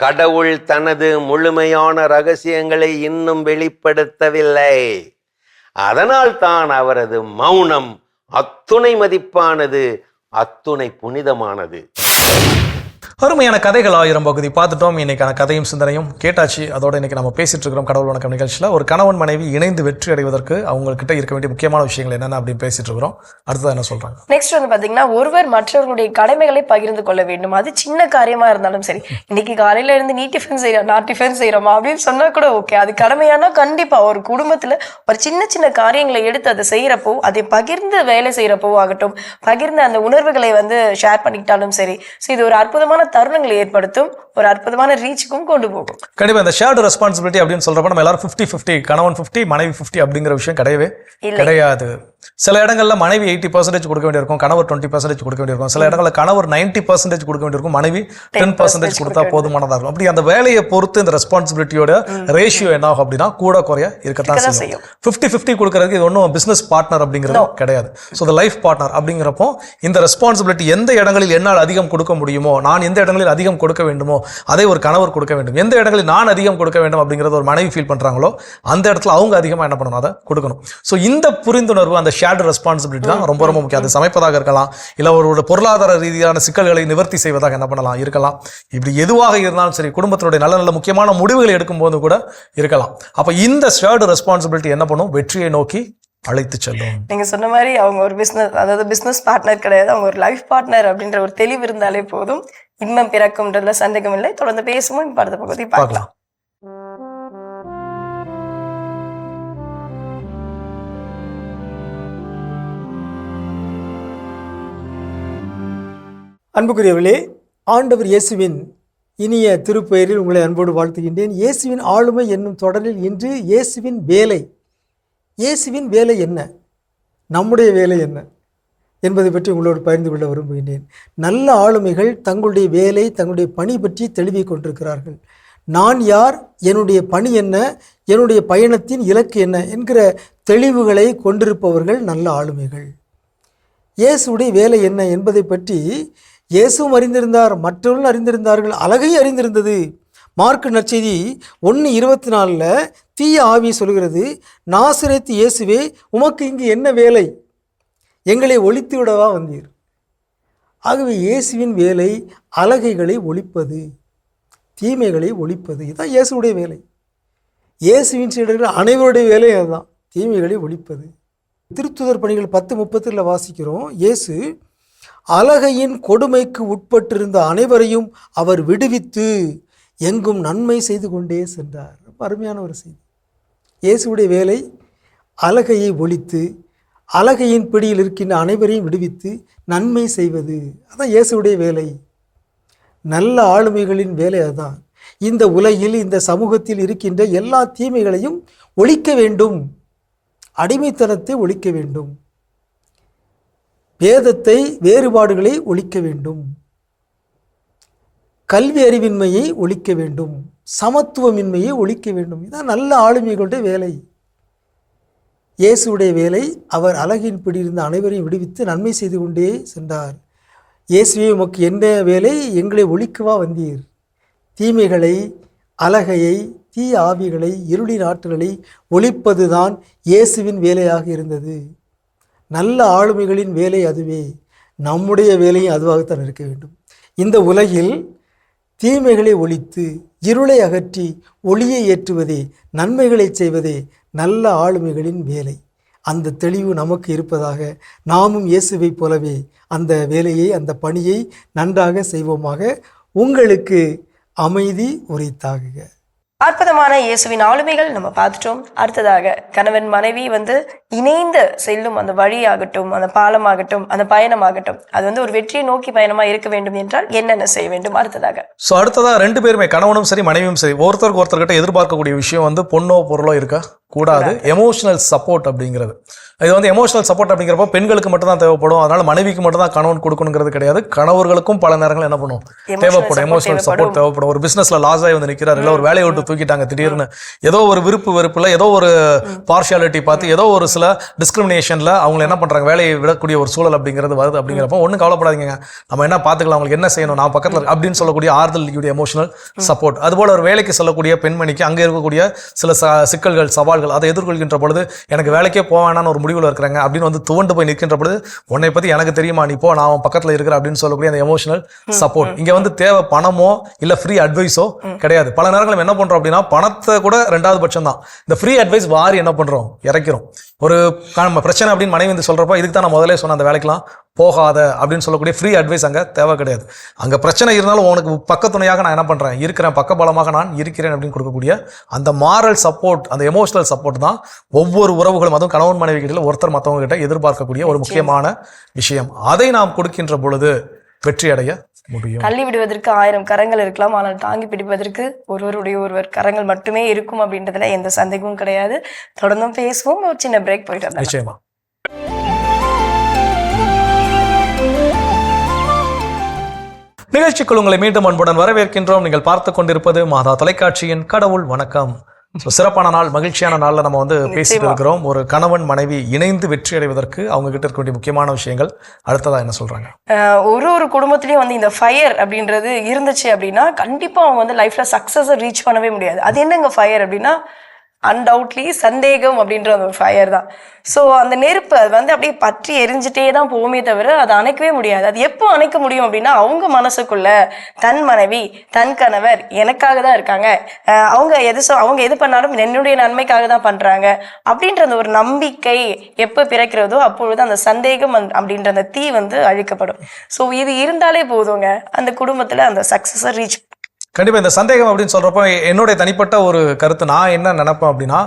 கடவுள் தனது முழுமையான ரகசியங்களை இன்னும் வெளிப்படுத்தவில்லை. அதனால் தான் அவரது மௌனம் அத்துணை மதிப்பானது, அத்துணை புனிதமானது. அருமையான கதைகள் 1000 பகுதி பார்த்துட்டோம். இன்னைக்கான கதையும் சிந்தனையும் கேட்டாச்சு. அதோட இன்னைக்கு நம்ம பேசிட்டு இருக்கிறோம் கடவுள் வணக்கம் நிகழ்ச்சியில் ஒரு கணவன் மனைவி இணைந்து வெற்றி அடைவதற்கு அவங்ககிட்ட இருக்க வேண்டிய முக்கியமான விஷயங்கள் என்னென்ன அப்படின்னு பேசிட்டு இருக்கிறோம். அடுத்தது என்ன சொல்றாங்க? நெக்ஸ்ட் வந்து பாத்தீங்கன்னா, ஒருவர் மற்றவர்களுடைய கடமைகளை பகிர்ந்து கொள்ள வேண்டும். அது சின்ன காரியமா இருந்தாலும் சரி. இன்னைக்கு காலையில இருந்து நீ டிஃபன் செய்யறோம், நான் டிஃபன் செய்யறோமா அப்படின்னு சொன்னா கூட ஓகே. அது கடமையானா கண்டிப்பா ஒரு குடும்பத்துல ஒரு சின்ன சின்ன காரியங்களை எடுத்து அதை செய்யறப்போ, அதை பகிர்ந்து வேலை செய்யறப்போ ஆகட்டும், பகிர்ந்து அந்த உணர்வுகளை வந்து ஷேர் பண்ணிக்கிட்டாலும் சரி. ஸோ இது ஒரு அற்புதமான தருணங்களை ஏற்படுத்தும், ஒரு அற்புதமான ரீச்சுக்கும் கொண்டு போகும். கண்டிப்பா இந்த ஷேர்டு ரெஸ்பான்சிபிலிட்டி அப்படின்னு சொல்றப்ப நம்ம எல்லாரும் 50-50, கணவன் 50 மனைவி 50 அப்படிங்கிற விஷயம் கிடையவே கிடையாது. சில இடங்கள்ல மனைவி 80% கொடுக்க வேண்டியிருக்கும், கணவர் 20% கொடுக்க வேண்டியிருக்கும். சில இடங்கள்ல கணவர் 90% கொடுக்க வேண்டியிருக்கும், மனைவி 10% கொடுத்தா போதுமானதா இருக்கும். அப்படி அந்த வேலையை பொறுத்து இந்த ரெஸ்பான்சிபிலிட்டியோட ரேஷியோ என்ன ஆகும் அப்படின்னா கூட குறைய இருக்கத்தான் செய்யும். 50-50 கொடுக்கறதுக்கு இது ஒன்றும் பிசினஸ் பார்ட்னர் அப்படிங்கிறது கிடையாது. ஸோ இந்த லைஃப் பார்ட்னர் அப்படிங்கிறப்போ இந்த ரெஸ்பான்சிபிலிட்டி எந்த இடங்களில் என்னால் அதிகம் கொடுக்க முடியுமோ, நான் எந்த இடங்களில் அதிகம் கொடுக்க வேண்டுமோ அதை ஒரு கணவர் கொடுக்க வேண்டும். எந்த இடங்களில் நான் அதிகம் கொடுக்க வேண்டும் அப்படிங்கிறத ஒரு மனைவி ஃபீல் பண்றாங்களோ அந்த இடத்துல அவங்க அதிகமாக என்ன பண்ணணும், அதை கொடுக்கணும். ஸோ இந்த புரிந்துணர்வு, அந்த ஷேர்டு ரெஸ்பான்சிபிலிட்டி தான் ரொம்ப ரொம்ப முக்கியம். அது சமைப்பதாக இருக்கலாம், இல்லை ஒரு பொருளாதார ரீதியான சிக்கல்களை நிவர்த்தி செய்வதாக என்ன பண்ணலாம் இருக்கலாம். இப்படி எதுவாக இருந்தாலும் சரி, குடும்பத்தினுடைய நல்ல நல்ல முக்கியமான முடிவுகளை எடுக்கும்போது கூட இருக்கலாம். அப்போ இந்த ஷேர்டு ரெஸ்பான்சிபிலிட்டி என்ன பண்ணும், வெற்றியை நோக்கி அழைத்து செல்லும். நீங்க சொன்ன மாதிரி அவங்க ஒரு பிசினஸ், அதாவது பிசினஸ் பார்ட்னர் கிடையாது, அவங்க ஒரு லைஃப் பார்ட்னர் அப்படின்ற ஒரு தெளிவு இருந்தாலே போதும். இன்பம் பிறக்கும்ன்றதுல சந்தேகம் இல்லை. தொடர்ந்து பேசுவோம். இப்ப அடுத்த பகுதி பார்க்கலாம். அன்புக்குரியவர்களே, ஆண்டவர் இயேசுவின் இனிய திருப்பெயரில் உங்களை அன்போடு வாழ்த்துகின்றேன். இயேசுவின் ஆளுமை என்னும் தொடரில் இன்று இயேசுவின் வேலை. இயேசுவின் வேலை என்ன, நம்முடைய வேலை என்ன என்பதை பற்றி உங்களோடு பகிர்ந்து கொள்ள விரும்புகின்றேன். நல்ல ஆளுமைகள் தங்களுடைய வேலை, தங்களுடைய பணி பற்றி தெளிவிக் கொண்டிருக்கிறார்கள். நான் யார், என்னுடைய பணி என்ன, என்னுடைய பயணத்தின் இலக்கு என்ன என்கிற தெளிவுகளை கொண்டிருப்பவர்கள் நல்ல ஆளுமைகள். இயேசுடைய வேலை என்ன என்பதை பற்றி இயேசுவும் அறிந்திருந்தார், மற்றவர்கள் அறிந்திருந்தார்கள், அழகை அறிந்திருந்தது. மார்க்கு நற்செய்தி 1:24 தீய ஆவி சொல்கிறது, நாசரேத்து இயேசுவே, உமக்கு இங்கு என்ன வேலை, எங்களை ஒழித்து விடவா வந்தீர். ஆகவே இயேசுவின் வேலை அழகைகளை ஒழிப்பது, தீமைகளை ஒழிப்பது. இதுதான் இயேசுடைய வேலை. இயேசுவின் சீடர்கள் அனைவருடைய வேலை அதுதான், தீமைகளை ஒழிப்பது. திருத்துதர் பணிகள் 10:30 வாசிக்கிறோம், இயேசு அழகையின் கொடுமைக்கு உட்பட்டிருந்த அனைவரையும் அவர் விடுவித்து எங்கும் நன்மை செய்து கொண்டே சென்றார். ரொம்ப அருமையான ஒரு செய்தி. இயேசுடைய வேலை அழகையை ஒழித்து அழகையின் பிடியில் இருக்கின்ற அனைவரையும் விடுவித்து நன்மை செய்வது. அதான் இயேசுடைய வேலை. நல்ல ஆளுமைகளின் வேலை அதுதான். இந்த உலகில், இந்த சமூகத்தில் இருக்கின்ற எல்லா தீமைகளையும் ஒழிக்க வேண்டும், அடிமைத்தனத்தை ஒழிக்க வேண்டும், வேதத்தை, வேறுபாடுகளை ஒழிக்க வேண்டும், கல்வி அறிவின்மையை ஒழிக்க வேண்டும், சமத்துவமின்மையை ஒழிக்க வேண்டும். இதுதான் நல்ல ஆளுமைகளுடைய வேலை. இயேசுடைய வேலை, அவர் அழகின் பிடியிருந்த அனைவரையும் விடுவித்து நன்மை செய்து கொண்டே சென்றார். இயேசுவே, உமக்கு என்ன வேலை, எங்களை ஒழிக்கவா வந்தீர். தீமைகளை, அழகையை, தீய ஆவிகளை, இருளின் ஆற்றல்களை ஒழிப்பதுதான் இயேசுவின் வேலையாக இருந்தது. நல்ல ஆளுமைகளின் வேலை அதுவே. நம்முடைய வேலையும் அதுவாகத்தான் இருக்க வேண்டும். இந்த உலகில் தீமைகளை ஒழித்து இருளை அகற்றி ஒளியை ஏற்றுவதே, நன்மைகளை செய்வதே நல்ல ஆளுமைகளின் வேலை. அந்த தெளிவு நமக்கு இருப்பதாக நாமும் இயேசுவை போலவே அந்த வேலையை, அந்த பணியை நன்றாக செய்வோமாக. உங்களுக்கு அமைதி உரித்தாகுக. அற்புதமான இயேசுவின் ஆளுமைகள் நம்ம பார்த்துட்டோம். அடுத்ததாக கணவன் மனைவி வந்து இணைந்து செல்லும் அந்த வழியாகட்டும், அந்த பாலமாகட்டும், அந்த பயணமாகட்டும், அது வந்து ஒரு வெற்றியை நோக்கி பயணமா இருக்க வேண்டும் என்றால் என்னென்ன செய்ய வேண்டும்? அடுத்ததா 2 பேருமே, கணவனும் சரி மனைவியும் சரி, ஒருத்தருக்கு ஒருத்தர்கிட்ட எதிர்பார்க்கக்கூடிய விஷயம் வந்து பொண்ணோ பொருளோ இருக்க கூடாது. எமோஷனல் சப்போர்ட் அப்படிங்கிறது, இது வந்து எமோஷனல் சப்போர்ட் அப்படிங்கிறப்போ பெண்களுக்கு மட்டும் தான் தேவைப்படும். அதனால மனைவிக்கு மட்டும் தான் கணவன் கொடுக்கணுங்கிறது கிடையாது. கணவர்களுக்கும் பல நேரங்கள் என்ன பண்ணும், தேவைப்படும், எமோஷனல் சப்போர்ட் தேவைப்படும். ஒரு பிசினஸ்ல லாஸ் ஆகி வந்து நிற்கிறார், இல்லை ஒரு வேலையை விட்டு தூக்கிட்டாங்க திடீர்னு, ஏதோ ஒரு வெறுப்புல, ஏதோ ஒரு பார்ஷியாலிட்டி பார்த்து, ஏதோ ஒரு சில டிஸ்கிரிமினேஷன்ல அவங்க என்ன பண்றாங்க, வேலையை விடக்கூடிய ஒரு சூழல் அப்படிங்கிறது வருது. அப்படிங்கிறப்போ ஒன்றும் கவலைப்படாதீங்க, நம்ம என்ன பார்த்துக்கலாம், அவங்களுக்கு என்ன செய்யணும், நான் பக்கத்தில் அப்படின்னு சொல்லக்கூடிய ஆறுதல், எமோஷனல் சப்போர்ட். அதுபோல ஒரு வேலைக்கு செல்லக்கூடிய பெண்மணிக்கு அங்கே இருக்கக்கூடிய சில சிக்கல்கள், சவால் சவால்கள் அதை எதிர்கொள்கின்ற பொழுது எனக்கு வேலைக்கே போவேனான்னு ஒரு முடிவில் இருக்கிறாங்க அப்படின்னு வந்து துவண்டு போய் நிற்கின்ற பொழுது உன்னை பற்றி எனக்கு தெரியுமா, நீ போ, நான் பக்கத்தில் இருக்கிறேன் அப்படின்னு சொல்லக்கூடிய அந்த எமோஷனல் சப்போர்ட். இங்கே வந்து தேவை பணமோ இல்லை ஃப்ரீ அட்வைஸோ கிடையாது. பல நேரங்கள் என்ன பண்ணுறோம் அப்படின்னா பணத்தை கூட ரெண்டாவது பட்சம் தான், இந்த ஃப்ரீ அட்வைஸ் வாரி என்ன பண்ணுறோம் இறக்கிறோம். ஒரு பிரச்சனை அப்படின்னு மனைவி வந்து சொல்கிறப்போ இதுக்கு தான் நான் முதலே சொன்ன அந்த வேலைக்கெல்லாம் போகாத அப்படின்னு சொல்லக்கூடிய ஃப்ரீ அட்வைஸ் அங்கே தேவை கிடையாது. அங்கே பிரச்சனை இருந்தாலும் உனக்கு பக்கத்துணையாக நான் என்ன பண்ணுறேன் இருக்கிறேன், பக்கபலமாக நான் இருக்கிறேன் அப்படின்னு கொடுக்கக்கூடிய அந்த மாரல் சப்போர்ட், அந்த எமோஷனல் சப்போர்ட் தான் ஒவ்வொரு உறவுகளும், அதுவும் கணவன் மனைவி கிட்ட ஒருத்தர் மற்றவங்க கிட்ட எதிர்பார்க்கக்கூடிய ஒரு முக்கியமான விஷயம். அதை நாம் கொடுக்கின்ற பொழுது வெற்றி அடைய முடியும். தள்ளி விடுவதற்கு 1000 கரங்கள் இருக்கலாம், ஆனால் தாங்கி பிடிப்பதற்கு ஒருவர் கரங்கள் மட்டுமே இருக்கும் அப்படின்றதுல எந்த சந்தேகமும் கிடையாது. தொடர்ந்தும் பேசுவோம். ஒரு சின்ன பிரேக் போயிட்டு வந்தோம். நிச்சயமா. நிகழ்ச்சிக்குள் உங்களை மீண்டும் அன்புடன் வரவேற்கின்றோம். நீங்கள் பார்த்து கொண்டிருப்பது மாதா தொலைக்காட்சியின் கடவுள் வணக்கம். சிறப்பான நாள், மகிழ்ச்சியான நாள்ல நம்ம வந்து பேசிட்டு இருக்கிறோம். ஒரு கணவன் மனைவி இணைந்து வெற்றி அடைவதற்கு அவங்க கிட்ட இருக்க வேண்டிய முக்கியமான விஷயங்கள் அடுத்ததா என்ன சொல்றாங்க? ஒரு குடும்பத்திலயும் வந்து இந்த ஃபயர் அப்படின்றது இருந்துச்சு அப்படின்னா கண்டிப்பா அவங்க வந்து லைஃப்ல சக்சஸ் ரீச் பண்ணவே முடியாது. அது என்னங்க ஃபயர் அப்படின்னா அன்டவுட்லி சந்தேகம் அப்படின்ற ஒரு ஃபயர் தான். ஸோ அந்த நெருப்பு அது வந்து அப்படியே பற்றி எரிஞ்சிட்டே தான் போகுமே தவிர அதை அணைக்கவே முடியாது. அது எப்போ அணைக்க முடியும் அப்படின்னா அவங்க மனசுக்குள்ள தன் மனைவி தன் கணவர் எனக்காக தான் இருக்காங்க, அவங்க எது பண்ணாலும் என்னுடைய நன்மைக்காக தான் பண்றாங்க அப்படின்ற அந்த ஒரு நம்பிக்கை எப்போ பிறக்கிறதோ அப்பொழுது அந்த சந்தேகம் அப்படின்ற அந்த தீ வந்து அழிக்கப்படும். ஸோ இது இருந்தாலே போதுங்க அந்த குடும்பத்துல அந்த சக்சஸை ரீச். கண்டிப்பா இந்த சந்தேகம் அப்படின்னு சொல்றப்போ என்னுடைய தனிப்பட்ட ஒரு கருத்து, நான் என்ன நினைப்பேன் அப்படின்னா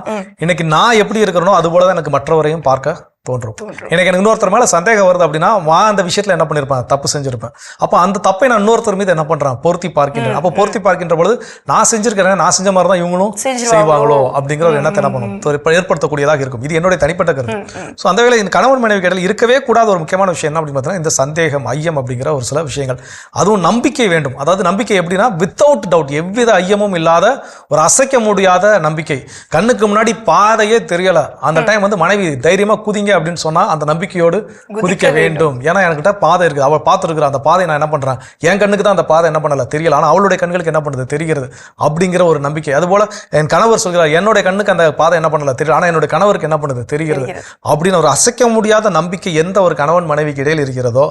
இன்னைக்கு நான் எப்படி இருக்கிறனோ அது போலதான் எனக்கு மற்றவரையும் பார்க்க தோன்றும். எனக்கு இன்னொருத்தர் மேல சந்தேகம் வருது அப்படின்னா அந்த விஷயத்துல என்ன பண்ணிருப்பேன், தப்பு செஞ்சிருப்பேன். அப்போ அந்த தப்பை நான் இன்னொருத்தர் மீது என்ன பண்றேன், பொருத்தி பார்க்கின்றேன். அப்போ பொருத்தி பார்க்கின்ற பொழுது நான் செஞ்சிருக்கிறேன், நான் செஞ்ச மாதிரி தான் இவங்களும் செய்வாங்களோ அப்படிங்கிற ஒரு எண்ணத்தை என்ன பண்ணும் ஏற்படுத்தக்கூடியதாக இருக்கும். இது என்னுடைய தனிப்பட்ட கருத்து. ஸோ அந்த வேலை இந்த கணவன் மனைவி இடையில் இருக்கவே கூடாத ஒரு முக்கியமான விஷயம் என்ன அப்படின்னு பார்த்தீங்கன்னா இந்த சந்தேகம், ஐயம் அப்படிங்கிற ஒரு சில விஷயங்கள். அதுவும் நம்பிக்கை வேண்டும். அதாவது நம்பிக்கை எப்படின்னா வித்தவுட் டவுட், எவ்வித ஐயமும் இல்லாத ஒரு அசைக்க முடியாத நம்பிக்கை. கண்ணுக்கு முன்னாடி பாதையே தெரியல அந்த டைம் வந்து மனைவி தைரியமா குதிங்க அப்படின்னு சொன்னா அந்த நம்பிக்கையோடு குதிக்க வேண்டும். ஏன்னா என்கிட்ட பாதை இருக்கு, அவள் பார்த்துருக்குற அந்த பாதை நான் என்ன பண்றேன், என் கண்ணுக்கு தான் அந்த பாதை என்ன பண்ணல தெரியல, ஆனா அவளுடைய கண்களுக்கு என்ன பண்ணுது தெரிகிறது அப்படிங்கிற ஒரு நம்பிக்கை. அதுபோல என் கணவர் சொல்கிறார் என்னுடைய கண்ணுக்கு அந்த பாதை என்ன பண்ணல தெரியல, ஆனா என்னுடைய கணவருக்கு என்ன பண்ணுது தெரிகிறது அப்படின்னு ஒரு அசைக்க முடியாத நம்பிக்கை எந்த ஒரு கணவன் மனைவிக்கு இடையில் இருக்கிறதோ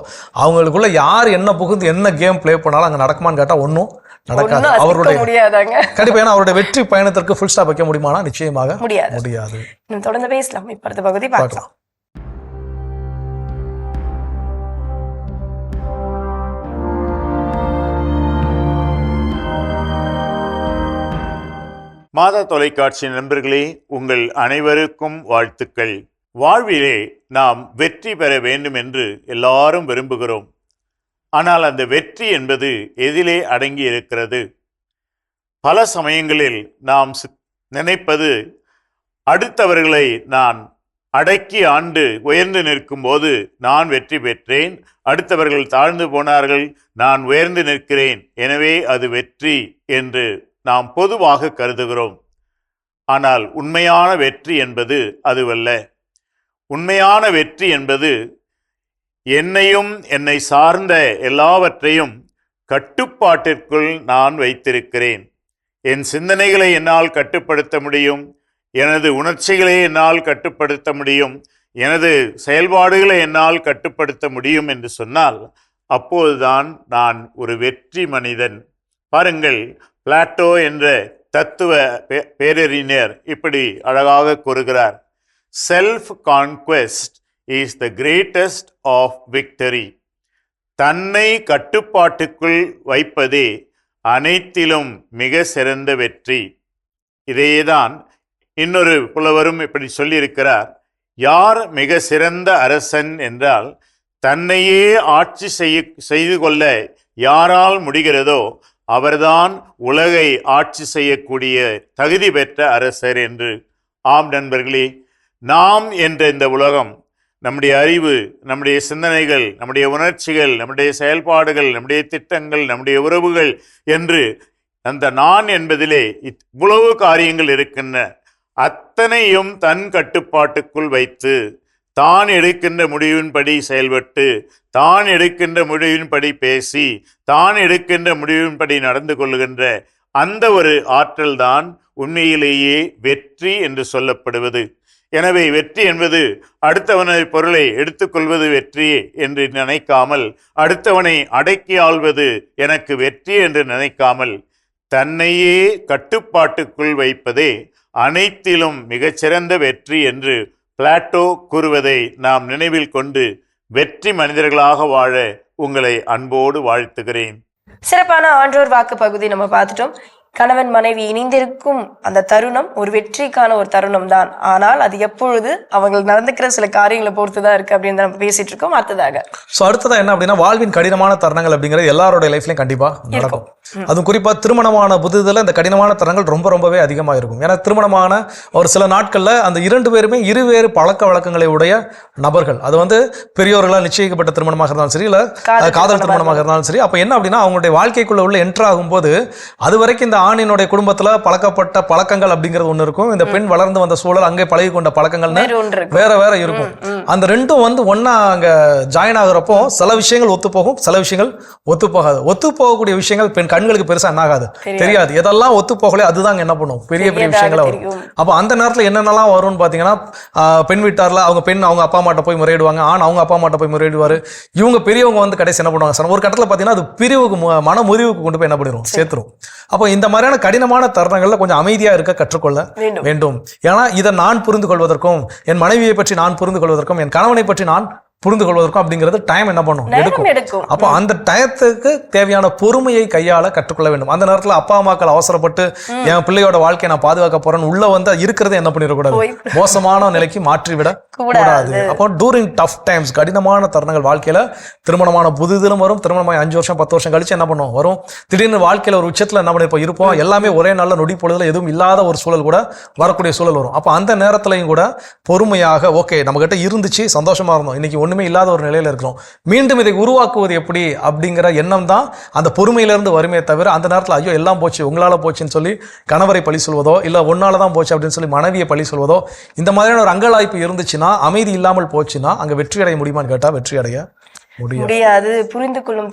அவங்களுக்குள்ள யார் என்ன புகுந்து என்ன கேம் பிளே பண்ணாலும் அங்க நடக்குமான்னு கேட்டா ஒன்னும் நடக்காது. அவருடைய கண்டிப்பா ஏன்னா அவருடைய வெற்றி பயணத்திற்கு ஃபுல் ஸ்டாப் வைக்க முடியுமானா நிச்சயமாக முடியாது. தொடர்ந்து பேசலாம். இப்ப அடுத்த பகுதி பார்க்கலாம். மாதா தொலைக்காட்சி நண்பர்களே, உங்கள் அனைவருக்கும் வாழ்த்துக்கள். வாழ்விலே நாம் வெற்றி பெற வேண்டும் என்று எல்லாரும் விரும்புகிறோம். ஆனால் அந்த வெற்றி என்பது எதிலே அடங்கி இருக்கிறது? பல சமயங்களில் நாம் நினைப்பது அடுத்தவர்களை நான் அடக்கி ஆண்டு உயர்ந்து நிற்கும் போது நான் வெற்றி பெற்றேன், அடுத்தவர்கள் தாழ்ந்து போனார்கள், நான் உயர்ந்து நிற்கிறேன், எனவே அது வெற்றி என்று நாம் பொதுவாக கருதுகிறோம். ஆனால் உண்மையான வெற்றி என்பது அதுவல்ல. உண்மையான வெற்றி என்பது என்னையும் என்னை சார்ந்த எல்லாவற்றையும் கட்டுப்பாட்டிற்குள் நான் வைத்திருக்கிறேன். என் சிந்தனைகளை என்னால் கட்டுப்படுத்த முடியும், எனது உணர்ச்சிகளை என்னால் கட்டுப்படுத்த முடியும், எனது செயல்பாடுகளை என்னால் கட்டுப்படுத்த முடியும் என்று சொன்னால் அப்போதுதான் நான் ஒரு வெற்றி மனிதன். பாருங்கள், பிளாட்டோ என்ற தத்துவ பேரறிஞர் இப்படி அழகாக கூறுகிறார், self conquest is the greatest of victory. தன்னை கட்டுப்பாட்டுக்குள் வைப்பதே அனைத்திலும் மிக சிறந்த வெற்றி. இதையேதான் இன்னொரு புலவரும் இப்படி சொல்லியிருக்கிறார், யார் மிக சிறந்த அரசன் என்றால் தன்னையே ஆட்சி செய்து கொள்ள யாரால் முடிகிறதோ அவர்தான் உலகை ஆட்சி செய்யக்கூடிய தகுதி பெற்ற அரசர் என்று. ஆம் நண்பர்களே, நாம் என்ற இந்த உலகம், நம்முடைய அறிவு, நம்முடைய சிந்தனைகள், நம்முடைய உணர்ச்சிகள், நம்முடைய செயல்பாடுகள், நம்முடைய திட்டங்கள், நம்முடைய உறவுகள் என்று அந்த நான் என்பதிலே இவ்வளவு காரியங்கள் இருக்கின்றன. அத்தனையும் தன் கட்டுப்பாட்டுக்குள் வைத்து தான் எடுக்கின்ற முடிவின்படி செயல்பட்டு, தான் எடுக்கின்ற முடிவின்படி பேசி, தான் எடுக்கின்ற முடிவின்படி நடந்து கொள்கின்ற அந்த ஒரு ஆற்றல்தான் உண்மையிலேயே வெற்றி என்று சொல்லப்படுவது. எனவே வெற்றி என்பது அடுத்தவனை பொருளை எடுத்துக்கொள்வது வெற்றி என்று நினைக்காமல், அடுத்தவனை அடக்கி ஆள்வது எனக்கு வெற்றி என்று நினைக்காமல், தன்னையே கட்டுப்பாட்டுக்குள் வைப்பதே அனைத்திலும் மிகச்சிறந்த வெற்றி என்று பிளாட்டோ கூறுவதை நாம் நினைவில் கொண்டு வெற்றி மனிதர்களாக வாழ உங்களை அன்போடு வாழ்த்துகிறேன். சிறப்பான ஆன்றோர் வாக்கு பகுதி நம்ம பார்த்துட்டோம். கணவன் மனைவி இணைந்திருக்கும் அந்த தருணம் ஒரு வெற்றிக்கான ஒரு தருணம் தான். ஆனால் அது எப்பொழுது அவங்க நடந்துக்கிற சில காரியங்களை பொறுத்துதான் இருக்கு அப்படின்னு நம்ம பேசிட்டு இருக்கோம். அடுத்ததா என்ன அப்படின்னா, வாழ்வின் கடினமான தருணங்கள் அப்படிங்கிறது எல்லாரோட லைஃப்லயும் கண்டிப்பா நடக்கும். அதுவும் குறிப்பா திருமணமான புதுதில் இந்த கடினமான தருணங்கள் ரொம்பவே அதிகமாக இருக்கும். ஏன்னா திருமணமான ஒரு சில நாட்கள்ல அந்த 2 பேருமே இருவேறு பழக்க வழக்கங்களை உடைய நபர்கள். அது பெரியோர்களால் நிச்சயிக்கப்பட்ட திருமணமாக இருந்தாலும் சரி, இல்ல காதல் திருமணமாக இருந்தாலும் சரி. அப்ப என்ன அப்படின்னா, அவங்களுடைய வாழ்க்கைக்குள்ள உள்ள என்டர் ஆகும்போது அது வரைக்கும் இந்த ஆணினுடைய குடும்பத்துல பழக்கப்பட்ட பழக்கங்கள் அப்படிங்கிறது ஒண்ணு இருக்கும். இந்த பெண் வளர்ந்து வந்த சூழல், அங்கே பழகி கொண்ட பழக்கங்கள் வேற இருக்கும். அந்த ரெண்டும் ஒன்னா அங்க ஜாயின் ஆகுறப்போ சில விஷயங்கள் ஒத்து போகும், சில விஷயங்கள் ஒத்து போகாது. ஒத்து போகக்கூடிய விஷயங்கள் பெண் கண்களுக்கு பெருசா என்ன ஆகாது, தெரியாது. எதெல்லாம் ஒத்து போகல அதுதான் என்ன பண்ணும், பெரிய விஷயங்களா வரும். அப்ப அந்த நேரத்துல என்னென்னலாம் வரும்னு பாத்தீங்கன்னா, பெண் வீட்டார்ல அவங்க அப்பா அம்மாட்ட போய் முறையிடுவாங்க, ஆண் அவங்க அப்பா அம்மாட்ட போய் முறையிடுவாரு. இவங்க பெரியவங்க கடைசி என்ன பண்ணுவாங்க, ஒரு கட்டத்துல பாத்தீங்கன்னா அது பிரிவுக்கு மன முறிவுக்கு கொண்டு போய் என்ன பண்ணிடும், சேர்த்துரும். அப்போ இந்த மாதிரியான கடினமான தருணங்கள்ல கொஞ்சம் அமைதியா இருக்க கற்றுக்கொள்ள வேண்டும். ஏன்னா இதை நான் புரிந்து கொள்வதற்கும், என் மனைவியை பற்றி நான் புரிந்து கொள்வதற்கும், என் கணவனை பற்றி நான் புரிந்து கொள்வதற்கும் அப்படிங்கிறது டைம் என்ன பண்ணும், எடுக்கும். அப்போ அந்த டயத்துக்கு தேவையான பொறுமையை கையாள கற்றுக்கொள்ள வேண்டும். அந்த நேரத்துல அப்பா அம்மாக்கள் அவசரப்பட்டு என் பிள்ளையோட வாழ்க்கையை நான் பாதுகாக்க போறேன்னு உள்ள இருக்கிறது என்ன பண்ணிடக்கூடாது, மோசமான நிலைக்கு மாற்றிவிட கூடாது. அப்போ டூரிங் டஃப் டைம்ஸ், கடினமான தருணங்கள் வாழ்க்கையில, திருமணமான புதுதிலும் வரும், திருமணமாக 5 வருஷம் 10 வருஷம் கழிச்சு என்ன பண்ணுவோம் வரும். திடீர்னு வாழ்க்கையில ஒரு உச்சத்துல என்ன பண்ணிருப்போம் இருப்போம், எல்லாமே ஒரே நல்ல நொடி பொழுதுல எதுவும் இல்லாத ஒரு சூழல் கூட வரக்கூடிய சூழல் வரும். அப்போ அந்த நேரத்திலையும் கூட பொறுமையாக, ஓகே நம்ம கிட்ட இருந்துச்சு, சந்தோஷமா இருந்தோம், இன்னைக்கு ஒண்ணுமே இல்லாத ஒரு நிலையில இருக்கிறோம், மீண்டும் இதை உருவாக்குவது எப்படி அப்படிங்கிற எண்ணம் தான் அந்த பொறுமையிலிருந்து வருமே தவிர, அந்த நேரத்தில் ஐயோ எல்லாம் போச்சு உங்களால போச்சுன்னு சொல்லி கணவரை பழி சொல்வதோ, இல்ல ஒன்னாலதான் போச்சு அப்படின்னு சொல்லி மனைவியை பழி சொல்வதோ, இந்த மாதிரியான ஒரு அங்கலாய்ப்பு இருந்துச்சுன்னா, அமைதி இல்லாமல் போச்சுன்னா அங்க வெற்றி அடைய முடியுமான்னு கேட்டா வெற்றி அடைய முடியாது. புரிந்து கொள்ளும்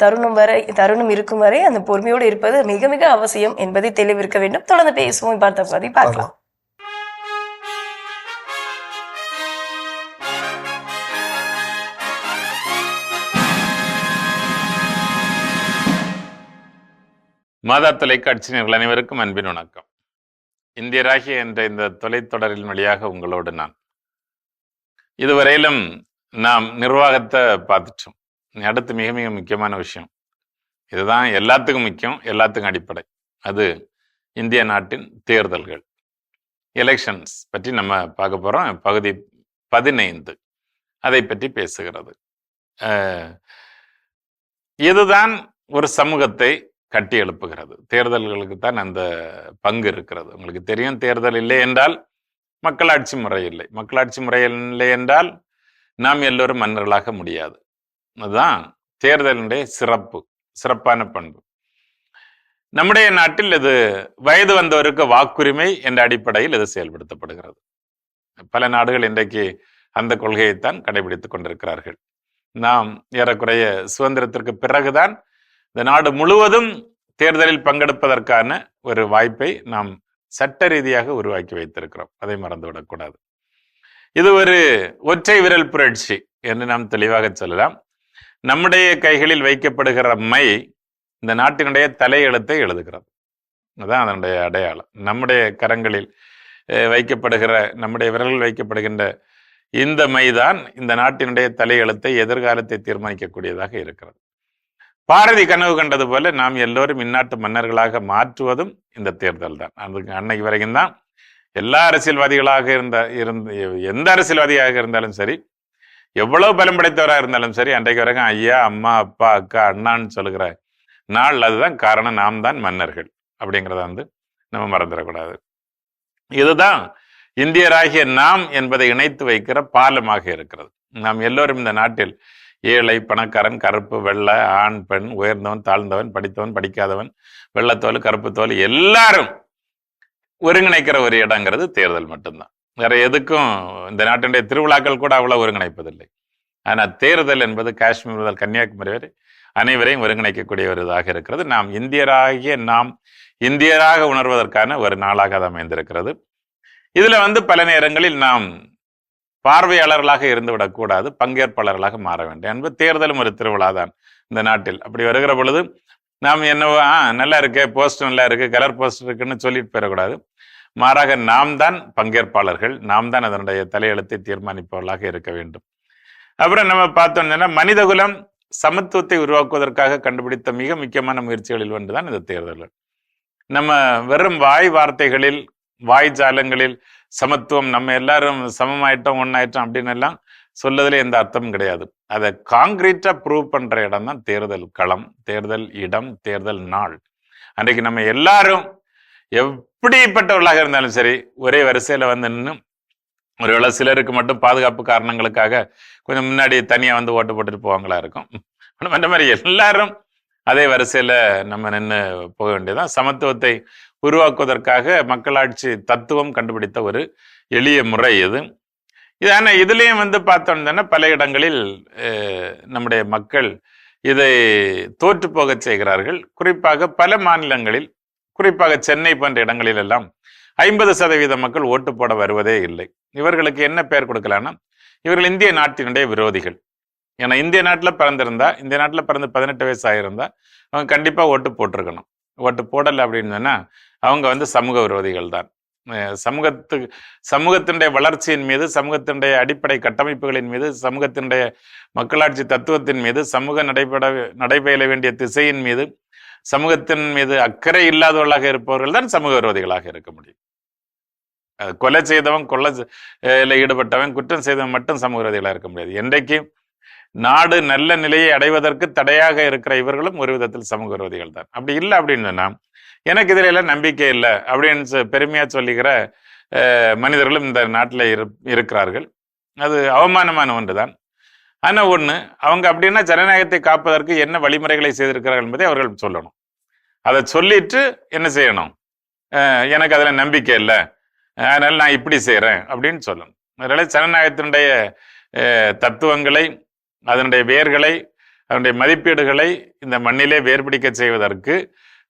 தருணம் இருக்கும் வரை அந்த பொறுமையோடு இருப்பது மிக மிக அவசியம் என்பதை தெளிவிருக்க வேண்டும். தொடர்ந்து பேசுவோம், பார்க்கலாம். மாதா தொலைக்காட்சி நேயர்கள் அனைவருக்கும் அன்பின் வணக்கம். இந்திய ராகி என்ற இந்த தொலைத்தொடரின் வழியாக உங்களோடு நான் இதுவரையிலும் நாம் நிர்வாகத்தை பார்த்துட்டோம். அடுத்து மிக மிக முக்கியமான விஷயம், இதுதான் எல்லாத்துக்கும் முக்கியம், எல்லாத்துக்கும் அடிப்படை, அது இந்திய நாட்டின் தேர்தல்கள், எலெக்ஷன்ஸ் பற்றி நம்ம பார்க்க போறோம். பகுதி 15 அதை பற்றி பேசுகிறது. இதுதான் ஒரு சமூகத்தை கட்டி எழுப்புகிறது. தேர்தல்களுக்கு தான் அந்த பங்கு இருக்கிறது. உங்களுக்கு தெரியும், தேர்தல் இல்லை என்றால் மக்களாட்சி முறை இல்லை, மக்களாட்சி முறை இல்லை என்றால் நாம் எல்லோரும் மன்னர்களாக முடியாது. அதுதான் தேர்தலுடைய சிறப்பான பண்பு. நம்முடைய நாட்டில் இது வயது வந்தவருக்கு வாக்குரிமை என்ற அடிப்படையில் இது செயல்படுத்தப்படுகிறது. பல நாடுகள் இன்றைக்கு அந்த கொள்கையைத்தான் கடைபிடித்துக் கொண்டிருக்கிறார்கள். நாம் ஏறக்குறைய சுதந்திரத்திற்கு பிறகுதான் இந்த நாடு முழுவதும் தேர்தலில் பங்கெடுப்பதற்கான ஒரு வாய்ப்பை நாம் சட்ட ரீதியாக உருவாக்கி வைத்திருக்கிறோம். அதை மறந்துவிடக்கூடாது. இது ஒரு ஒற்றை விரல் புரட்சி என்று நாம் தெளிவாக சொல்லலாம். நம்முடைய கைகளில் வைக்கப்படுகிற மை இந்த நாட்டினுடைய தலையெழுத்தை எழுதுகிறது. அதுதான் அதனுடைய அடையாளம். நம்முடைய கரங்களில் வைக்கப்படுகிற, நம்முடைய விரல்கள் வைக்கப்படுகின்ற இந்த மைதான் இந்த நாட்டினுடைய தலையெழுத்தை, எதிர்காலத்தை தீர்மானிக்கக்கூடியதாக இருக்கிறது. பாரதி கனவு கண்டது போல நாம் எல்லோரும் இந்நாட்டு மன்னர்களாக மாற்றுவதும் இந்த தேர்தல் தான். அதுக்கு அன்னைக்கு வரைக்கும் தான் எல்லா அரசியல்வாதிகளாக எந்த அரசியல்வாதியாக இருந்தாலும் சரி, எவ்வளவு பலம் படைத்தவராக இருந்தாலும் சரி, அன்றைக்கு வரைக்கும் ஐயா, அம்மா, அப்பா, அக்கா, அண்ணான்னு சொல்லுகிற நாள். அதுதான் காரணம், நாம் தான் மன்னர்கள் அப்படிங்கிறத நம்ம மறந்துடக்கூடாது. இதுதான் இந்தியராகிய நாம் என்பதை இணைத்து வைக்கிற பாலமாக இருக்கிறது. நாம் எல்லோரும் இந்த நாட்டில் ஏழை, பணக்காரன், கருப்பு, வெள்ளை, ஆண், பெண், உயர்ந்தவன், தாழ்ந்தவன், படித்தவன், படிக்காதவன், வெள்ளத்தோல், கருப்பு தோல், எல்லாரும் ஒருங்கிணைக்கிற ஒரு இடங்கிறது தேர்தல் மட்டும்தான். வேற எதுக்கும் இந்த நாட்டினுடைய திருவிழாக்கள் கூட அவ்வளவு ஒருங்கிணைப்பதில்லை. ஆனால் தேர்தல் என்பது காஷ்மீர் முதல் கன்னியாகுமரி வரை அனைவரையும் ஒருங்கிணைக்கக்கூடிய ஒரு இதாக இருக்கிறது. நாம் இந்தியராக உணர்வதற்கான ஒரு நாளாக அது அமைந்திருக்கிறது. இதுல பல நேரங்களில் நாம் பார்வையாளர்களாக இருந்து விடக்கூடாது, பங்கேற்பாளர்களாக மாற வேண்டும் என்பது தேர்தலும் ஒரு திருவிழா தான் இந்த நாட்டில். அப்படி வருகிற பொழுது நாம் என்னவோ நல்லா இருக்கு, போஸ்ட் நல்லா இருக்கு, கலர் போஸ்ட் இருக்குன்னு சொல்லிட்டு போயிடக்கூடாது. மாறாக நாம் தான் பங்கேற்பாளர்கள், நாம் தான் அதனுடைய தலையெழுத்தை தீர்மானிப்பவர்களாக இருக்க வேண்டும். அப்புறம் நம்ம பார்த்தோம்னா மனிதகுலம் சமத்துவத்தை உருவாக்குவதற்காக கண்டுபிடித்த மிக முக்கியமான முயற்சிகளில் ஒன்றுதான் இந்த தேர்தல்கள். நம்ம வெறும் வாய் வார்த்தைகளில், வாய் ஜாலங்களில் சமத்துவம், நம்ம எல்லாரும் சமமாயிட்டோம், ஒன்னாயிட்டோம் அப்படின்னு எல்லாம் சொல்லதுல எந்த அர்த்தமும் கிடையாது. அதை காங்கிரீட்டா ப்ரூவ் பண்ற இடம் தான் தேர்தல் களம், தேர்தல் இடம், தேர்தல் நாள். அன்றைக்கு நம்ம எல்லாரும் எப்படிப்பட்டவர்களாக இருந்தாலும் சரி ஒரே வரிசையில நின்று, ஒருவேளை சிலருக்கு மட்டும் பாதுகாப்பு காரணங்களுக்காக கொஞ்சம் முன்னாடி தனியா ஓட்டு போட்டுட்டு போவாங்களா இருக்கும். அந்த மாதிரி எல்லாரும் அதே வரிசையில நம்ம நின்று போக வேண்டியதான். சமத்துவத்தை உருவாக்குவதற்காக மக்களாட்சி தத்துவம் கண்டுபிடித்த ஒரு எளிய முறை இது. ஆனால் இதுலேயும் பார்த்தோம்னா பல இடங்களில் நம்முடைய மக்கள் இதை தோற்று போக செய்கிறார்கள். குறிப்பாக பல மாநிலங்களில், குறிப்பாக சென்னை போன்ற இடங்களில் எல்லாம் 50% மக்கள் ஓட்டு போட வருவதே இல்லை. இவர்களுக்கு என்ன பெயர் கொடுக்கலான்னா, இவர்கள் இந்திய நாட்டினுடைய விரோதிகள். ஏன்னா இந்திய நாட்டில் பிறந்திருந்தா, இந்திய நாட்டில் பிறந்து 18 வயசு ஆகியிருந்தா அவங்க கண்டிப்பாக ஓட்டு போட்டிருக்கணும். ஓட்டு போடலை அப்படின்னு சொன்னால் அவங்க சமூக விரோதிகள் தான். சமூகத்தினுடைய வளர்ச்சியின் மீது, சமூகத்தினுடைய அடிப்படை கட்டமைப்புகளின் மீது, சமூகத்தினுடைய மக்களாட்சி தத்துவத்தின் மீது, சமூக நடைபெற வேண்டிய திசையின் மீது, சமூகத்தின் மீது அக்கறை இல்லாதவர்களாக இருப்பவர்கள் தான் சமூக விரோதிகளாக இருக்க முடியும். கொலை செய்தவன், கொள்ளையில் ஈடுபட்டவன், குற்றம் செய்தவன் மட்டும் சமூக விரோதிகளாக இருக்க முடியாது. என்றைக்கு நாடு நல்ல நிலையை அடைவதற்கு தடையாக இருக்கிற இவர்களும் ஒரு விதத்தில் சமூக விரோதிகள் தான். அப்படி இல்லை அப்படின்னு சொன்னா, எனக்கு இதுல எல்லாம் நம்பிக்கை இல்லை அப்படின்னு பெருமையா சொல்லிக்கிற மனிதர்களும் இந்த நாட்டில் இருக்கிறார்கள். அது அவமானமான ஒன்றுதான். ஆனா அவங்க அப்படின்னா ஜனநாயகத்தை காப்பதற்கு என்ன வழிமுறைகளை செய்திருக்கிறார்கள் என்பதை அவர்கள் சொல்லணும். அதை சொல்லிட்டு என்ன செய்யணும், எனக்கு அதுல நம்பிக்கை இல்லை, அதனால நான் இப்படி செய்யறேன் அப்படின்னு சொல்லணும். அதனால ஜனநாயகத்தினுடைய தத்துவங்களை, அதனுடைய வேர்களை, அதனுடைய மதிப்பீடுகளை இந்த மண்ணிலே வேர்பிடிக்க செய்வதற்கு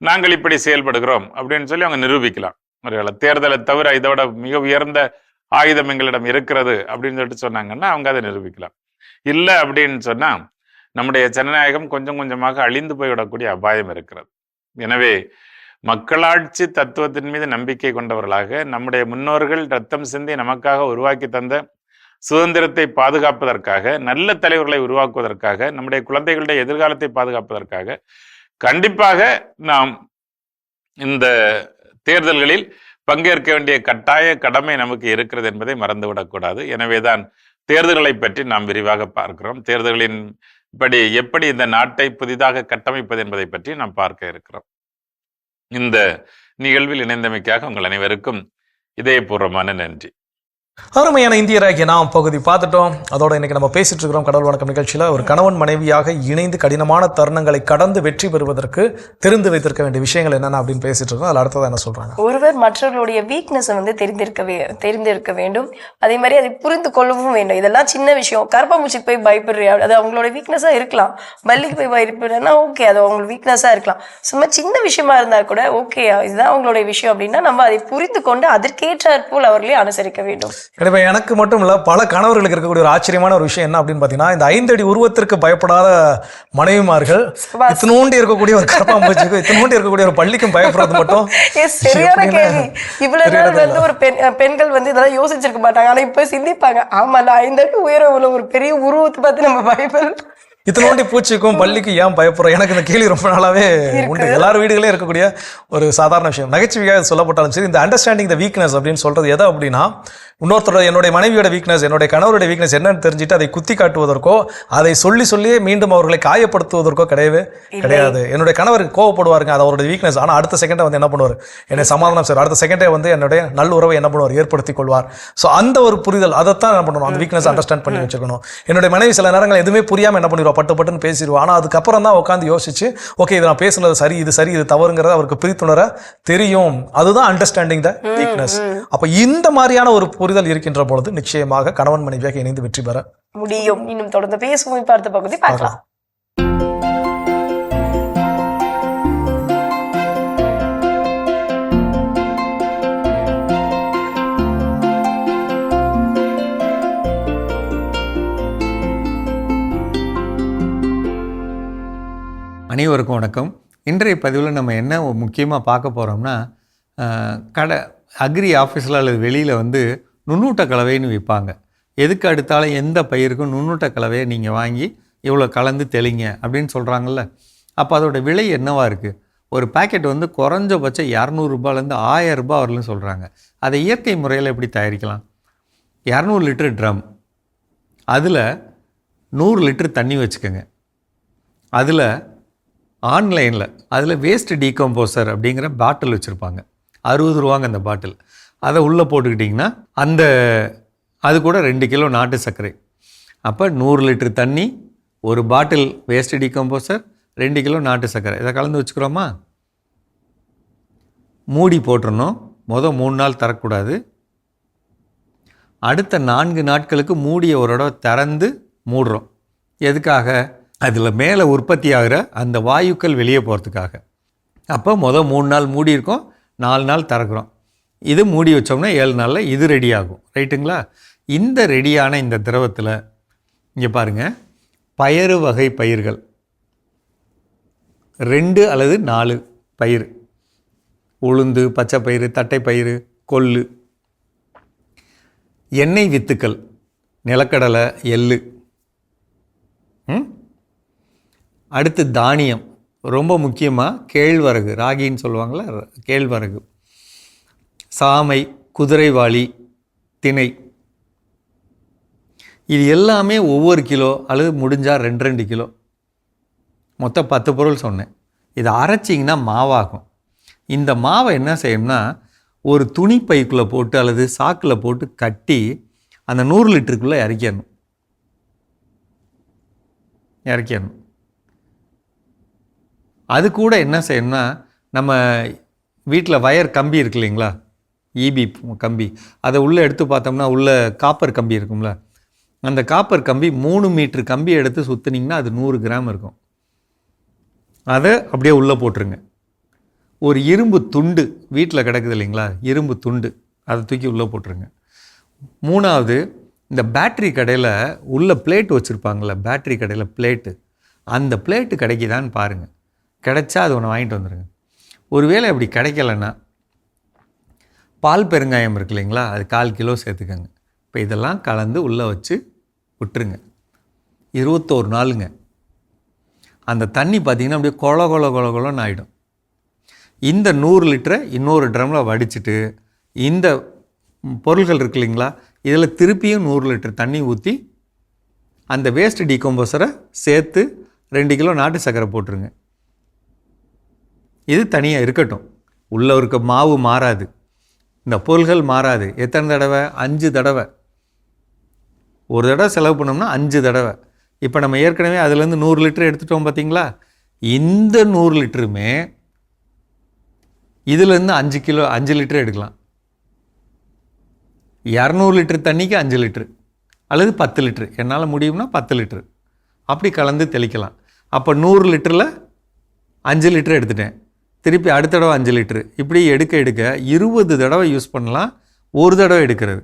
நாங்கள் இப்படி செயல்படுகிறோம் அப்படின்னு சொல்லி அவங்க நிரூபிக்கலாம். ஒருவேளை தேர்தலை தவிர இதோட மிக உயர்ந்த ஆயுதம் எங்களிடம் இருக்கிறது அப்படின்னு சொல்லிட்டு சொன்னாங்கன்னா அவங்க அதை நிரூபிக்கலாம். இல்லை அப்படின்னு சொன்னா நம்முடைய ஜனநாயகம் கொஞ்சம் கொஞ்சமாக அழிந்து போய்விடக்கூடிய அபாயம் இருக்கிறது. எனவே மக்களாட்சி தத்துவத்தின் மீது நம்பிக்கை கொண்டவர்களாக, நம்முடைய முன்னோர்கள் ரத்தம் சிந்தி நமக்காக உருவாக்கி தந்த சுதந்திரத்தை பாதுகாப்பதற்காக, நல்ல தலைவர்களை உருவாக்குவதற்காக, நம்முடைய குழந்தைகளுடைய எதிர்காலத்தை பாதுகாப்பதற்காக கண்டிப்பாக நாம் இந்த தேர்தல்களில் பங்கேற்க வேண்டிய கட்டாய கடமை நமக்கு இருக்கிறது என்பதை மறந்துவிடக்கூடாது. எனவேதான் தேர்தல்களை பற்றி நாம் விரிவாக பார்க்கிறோம். தேர்தல்களின் படி எப்படி இந்த நாட்டை புதிதாக கட்டமைப்பது என்பதை பற்றி நாம் பார்க்க இருக்கிறோம். இந்த நிகழ்வில் இணைந்தமைக்காக உங்கள் அனைவருக்கும் இதயபூர்வமான நன்றி. அருமையான இந்தியராகிய நாம் பகுதி பார்த்துட்டோம். அதோட இன்னைக்கு நம்ம பேசிட்டு இருக்கிறோம் கடவுள் வணக்கம் நிகழ்ச்சியில் ஒரு கணவன் மனைவியாக இணைந்து கடினமான தருணங்களை கடந்து வெற்றி பெறுவதற்கு தெரிந்து வைத்திருக்க வேண்டிய விஷயங்கள் என்னென்ன அப்படின்னு பேசிட்டு இருக்கோம். அதில் அடுத்ததான் என்ன சொல்றாங்க, ஒருவர் மற்றவர்களுடைய வீக்னஸை தெரிந்திருக்க வேண்டும். அதே மாதிரி அதை புரிந்து கொள்ளவும் வேண்டும். இதெல்லாம் சின்ன விஷயம். கருப்பாம்பூச்சிக்கு போய் பயப்படுறியா, அது அவங்களோட வீக்னஸா இருக்கலாம். பள்ளிக்கு போய் பயப்படுறேன்னா ஓகே, அது அவங்களோட வீக்னஸா இருக்கலாம். சும்மா சின்ன விஷயமா இருந்தா கூட ஓகே, இதுதான் அவங்களுடைய விஷயம் அப்படின்னா நம்ம அதை புரிந்து கொண்டு அதற்கேற்றாற்போல் அவர்களே அனுசரிக்க வேண்டும். எனவே எனக்கு மட்டும் இல்லை, பல கணவர்களுக்கு இருக்கக்கூடிய ஒரு ஆச்சரியமான ஒரு விஷயம் என்ன அப்படின்னு பார்த்தீங்கன்னா, இந்த 5 அடி உருவத்திற்கு பயப்படாத மனைவிமார்கள் இத்தனோண்டி இருக்கக்கூடிய ஒரு கரப்பாம்பூச்சிக்கும் இத்தனோண்டி இருக்கக்கூடிய ஒரு பள்ளிக்கும் பயப்படுறது மட்டும் சரியான கேள்வி. இவ்வளவு நாள் ஒரு பெண்கள் இதெல்லாம் யோசிச்சிருக்க மாட்டாங்க. ஆனா இப்ப சிந்திப்பாங்க, ஆமா 5 அடி உயரம் உள்ள ஒரு பெரிய உருவத்தை பார்த்து நம்ம பயப்பட இத்தனோண்டி பூச்சிக்கும் பள்ளிக்கும் ஏன் பயப்படுறோம்? எனக்கு இந்த கேள்வி ரொம்ப நாளாவே உண்டு. எல்லாரும் வீடுகளே இருக்கக்கூடிய ஒரு சாதாரண விஷயம். நகைச்சுவையாக சொல்லப்பட்டாலும் சரி, இந்த அண்டர்ஸ்டாண்டிங் த வீக்னஸ் அப்படின்னு சொல்றது எதை அப்படின்னா, இன்னொருத்தரோட என்னுடைய மனைவியோட வீக்னஸ், என்னுடைய கணவருடைய வீக்னஸ் என்னன்னு தெரிஞ்சுட்டு அதை குத்தி காட்டுவதற்கோ, அதை சொல்லியே மீண்டும் அவர்களை காயப்படுத்துவதற்கோ கிடையாது. என்னுடைய கணவர் கோவப்படுவாருங்க, அது அவருடைய வீக்னஸ். ஆனால் அடுத்த செகண்டை என்ன பண்ணுவார், என்னை சமாதானம் செய்வார். அடுத்த செகண்டே என்னுடைய நல்ல உறவை என்ன பண்ணுவார், ஏற்படுத்திக் கொள்வார். ஸோ அந்த ஒரு புரிதல், அதைத்தான் என்ன பண்ணணும், அந்த வீக்னஸ் அண்டர்ஸ்டாண்ட் பண்ணி வச்சுக்கணும். என்னுடைய மனைவி சில நேரங்கள் எதுவுமே புரியாமல் என்ன பண்ணிடுவா, பட்டுன்னு பேசிடுவோம். ஆனால் அதுக்கப்புறம் தான் உட்காந்து யோசிச்சு, ஓகே இது நான் பேசுனது சரி, இது தவறுங்கிறத அவருக்கு பிரித்துணர தெரியும். அதுதான் அண்டர்ஸ்டாண்டிங் த வீக்னஸ். அப்போ இந்த மாதிரியான ஒரு புரிதல் இருக்கின்ற பொழுது நிச்சயமாக கணவன் மனைவியாக இணைந்து வெற்றி பெற முடியும். இன்னும் தொடர்ந்து பேசுவோம். இப்ப அடுத்த பகுதி பார்க்கலாம். அனைவருக்கும் வணக்கம். இன்றைய பதிவில் நம்ம என்ன முக்கியமாக பார்க்க போகிறோம்னா, அக்ரி ஆஃபீஸில் அல்லது வெளியில் வந்து நுண்ணூட்ட கலவைன்னு விற்பாங்க. எதுக்கு அடுத்தாலும் எந்த பயிருக்கும் நுண்ணூட்ட கலவையை நீங்கள் வாங்கி இவ்வளோ கலந்து தெளிங்க அப்படின்னு சொல்கிறாங்கல்ல. அப்போ அதோட விலை என்னவாக இருக்குது? ஒரு பேக்கெட் வந்து குறைஞ்சபட்சம் 200 ரூபாயிலேருந்து 1000 ரூபாய் வரலன்னு சொல்கிறாங்க. அதை இயற்கை முறையில் எப்படி தயாரிக்கலாம்? 200 லிட்டர் ட்ரம், அதில் 100 லிட்டர் தண்ணி வச்சுக்கோங்க. அதில் ஆன்லைனில் அதில் வேஸ்ட் டீகம்போசர் அப்படிங்கிற பாட்டில் வச்சுருப்பாங்க. 60 ரூபாங்க அந்த பாட்டில். அதை உள்ளே போட்டுக்கிட்டிங்கன்னா அது கூட 2 கிலோ நாட்டு சர்க்கரை. அப்போ 100 லிட்டர் தண்ணி, ஒரு பாட்டில் வேஸ்ட் டீகம்போசர், 2 கிலோ நாட்டு சர்க்கரை, இதை கலந்து வச்சுக்கிறோமா? மூடி போட்டுறணும். 3 நாள் தரக்கூடாது. அடுத்த 4 நாட்களுக்கு மூடிய ஒரு தடவை திறந்து மூடுறோம். எதுக்காக? அதில் மேலே உற்பத்தி ஆகிற அந்த வாயுக்கள் வெளியே போகிறதுக்காக. அப்போ 3 நாள் மூடி இருக்கோம், 4 நாள் திறக்கிறோம். இது மூடி வச்சோம்னா 7 நாளில் இது ரெடி ஆகும். ரைட்டுங்களா? இந்த ரெடியான இந்த திரவத்தில் இங்கே பாருங்கள், பயறு வகை பயிர்கள் 2 அல்லது 4 பயிர், உளுந்து, பச்சை பயிறு, தட்டை பயிறு, கொள்ளு, எண்ணெய் வித்துக்கள், நிலக்கடலை, எள்ளு, அடுத்து தானியம், ரொம்ப முக்கியமாக கேழ்வரகு, ராகின்னு சொல்லுவாங்களே, கேழ்வரகு, சாமை, குதிரைவாளி, திணை, இது எல்லாமே ஒவ்வொரு கிலோ அல்லது முடிஞ்சால் 2 கிலோ, மொத்தம் 10 பொருள் சொன்னேன். இதை அரைச்சிங்கன்னா மாவாகும். இந்த மாவை என்ன செய்யணும்னா, ஒரு துணி பைக்குள்ளே போட்டு அல்லது சாக்கில் போட்டு கட்டி அந்த 100 லிட்டருக்குள்ளே இறக்கிடணும். அது கூட என்ன செய்யணும்னா, நம்ம வீட்டில் வயர் கம்பி இருக்கு இல்லைங்களா, ஈபி கம்பி, அதை உள்ளே எடுத்து பார்த்தோம்னா உள்ளே காப்பர் கம்பி இருக்கும்ல, அந்த காப்பர் கம்பி 3 மீட்டர் கம்பி எடுத்து சுற்றுனீங்கன்னா அது 100 கிராம் இருக்கும். அதை அப்படியே உள்ளே போட்டுருங்க. ஒரு இரும்பு துண்டு வீட்டில் கிடக்குது இல்லைங்களா, இரும்பு துண்டு, அதை தூக்கி உள்ளே போட்டுருங்க. 3வது, இந்த பேட்ரி கடையில் உள்ள பிளேட் வச்சுருப்பாங்களே, பேட்ரி கடையில் பிளேட்டு, அந்த பிளேட்டு கிடைக்குதான்னு பாருங்கள். கிடைச்சா அது ஒன்று வாங்கிட்டு வந்துடுங்க. ஒருவேளை அப்படி கிடைக்கலன்னா பால் பெருங்காயம் இருக்கு இல்லைங்களா, அது 1/4 கிலோ சேர்த்துக்கோங்க. இப்போ இதெல்லாம் கலந்து உள்ளே வச்சு விட்டுருங்க. 21 நாளுங்க. அந்த தண்ணி பார்த்திங்கன்னா அப்படியே கொலன்னு ஆகிடும். இந்த 100 லிட்டரை இன்னொரு ட்ரம்மில் வடிச்சிட்டு இந்த பொருள்கள் இருக்கு இல்லைங்களா, இதில் திருப்பியும் 100 லிட்டர் தண்ணி ஊற்றி அந்த வேஸ்ட் டீகம்போசரை சேர்த்து 2 கிலோ நாட்டு சர்க்கரை போட்டுருங்க. இது தனியாக இருக்கட்டும். உள்ளே இருக்க மாவு மாறாது, இந்த பொருள்கள் மாறாது. எத்தனை தடவை? 5 தடவை. ஒரு தடவை செலவு பண்ணோம்னா 5 தடவை. இப்போ நம்ம ஏற்கனவே அதுலேருந்து 100 லிட்டர் எடுத்துட்டோம் பார்த்தீங்களா. இந்த 100 லிட்டருமே இதுலேருந்து 5 லிட்டர் எடுக்கலாம். 200 லிட்டர் தண்ணிக்கு 5 லிட்டரு அல்லது 10 லிட்டரு, என்னால் முடியும்னா 10 லிட்டரு அப்படி கலந்து தெளிக்கலாம். அப்போ 100 லிட்டரில் 5 லிட்டர் எடுத்துட்டேன், திருப்பி அடுத்த தடவை 5 லிட்டரு, இப்படி எடுக்க 20 தடவை யூஸ் பண்ணலாம். ஒரு தடவை எடுக்கிறது.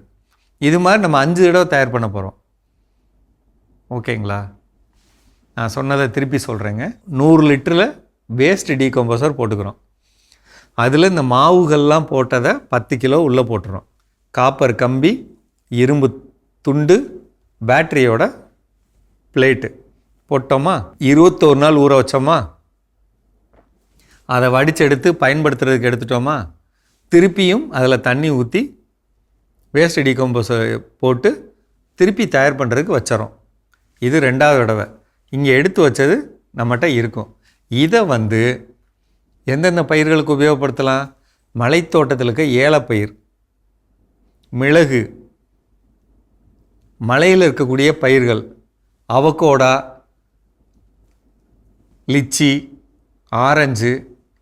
இது மாதிரி நம்ம 5 தடவை தயார் பண்ண போகிறோம். ஓகேங்களா? நான் சொன்னதை திருப்பி சொல்கிறேங்க. 100 லிட்டரில் வேஸ்ட் டீகம்போசர் போட்டுக்கிறோம். அதில் இந்த மாவுகள்லாம் போட்டதை 10 கிலோ உள்ளே போட்டுறோம். காப்பர் கம்பி, இரும்பு துண்டு, பேட்டரியோட பிளேட்டு போட்டோமா, 21 நாள் ஊற வச்சோமா, அதை வடித்து எடுத்து பயன்படுத்துறதுக்கு எடுத்துட்டோமா, திருப்பியும் அதில் தண்ணி ஊற்றி வேஸ்ட் டீகம்போசர் போட்டு திருப்பி தயார் பண்ணுறதுக்கு வச்சிடறோம். இது 2வது தடவை. இங்கே எடுத்து வச்சது நம்மகிட்ட இருக்கும். இதை வந்து எந்தெந்த பயிர்களுக்கு உபயோகப்படுத்தலாம்? மலைத்தோட்டத்தில் இருக்க ஏலப்பயிர், மிளகு, மலையில் இருக்கக்கூடிய பயிர்கள், அவகோடா, லிச்சி, ஆரஞ்சு,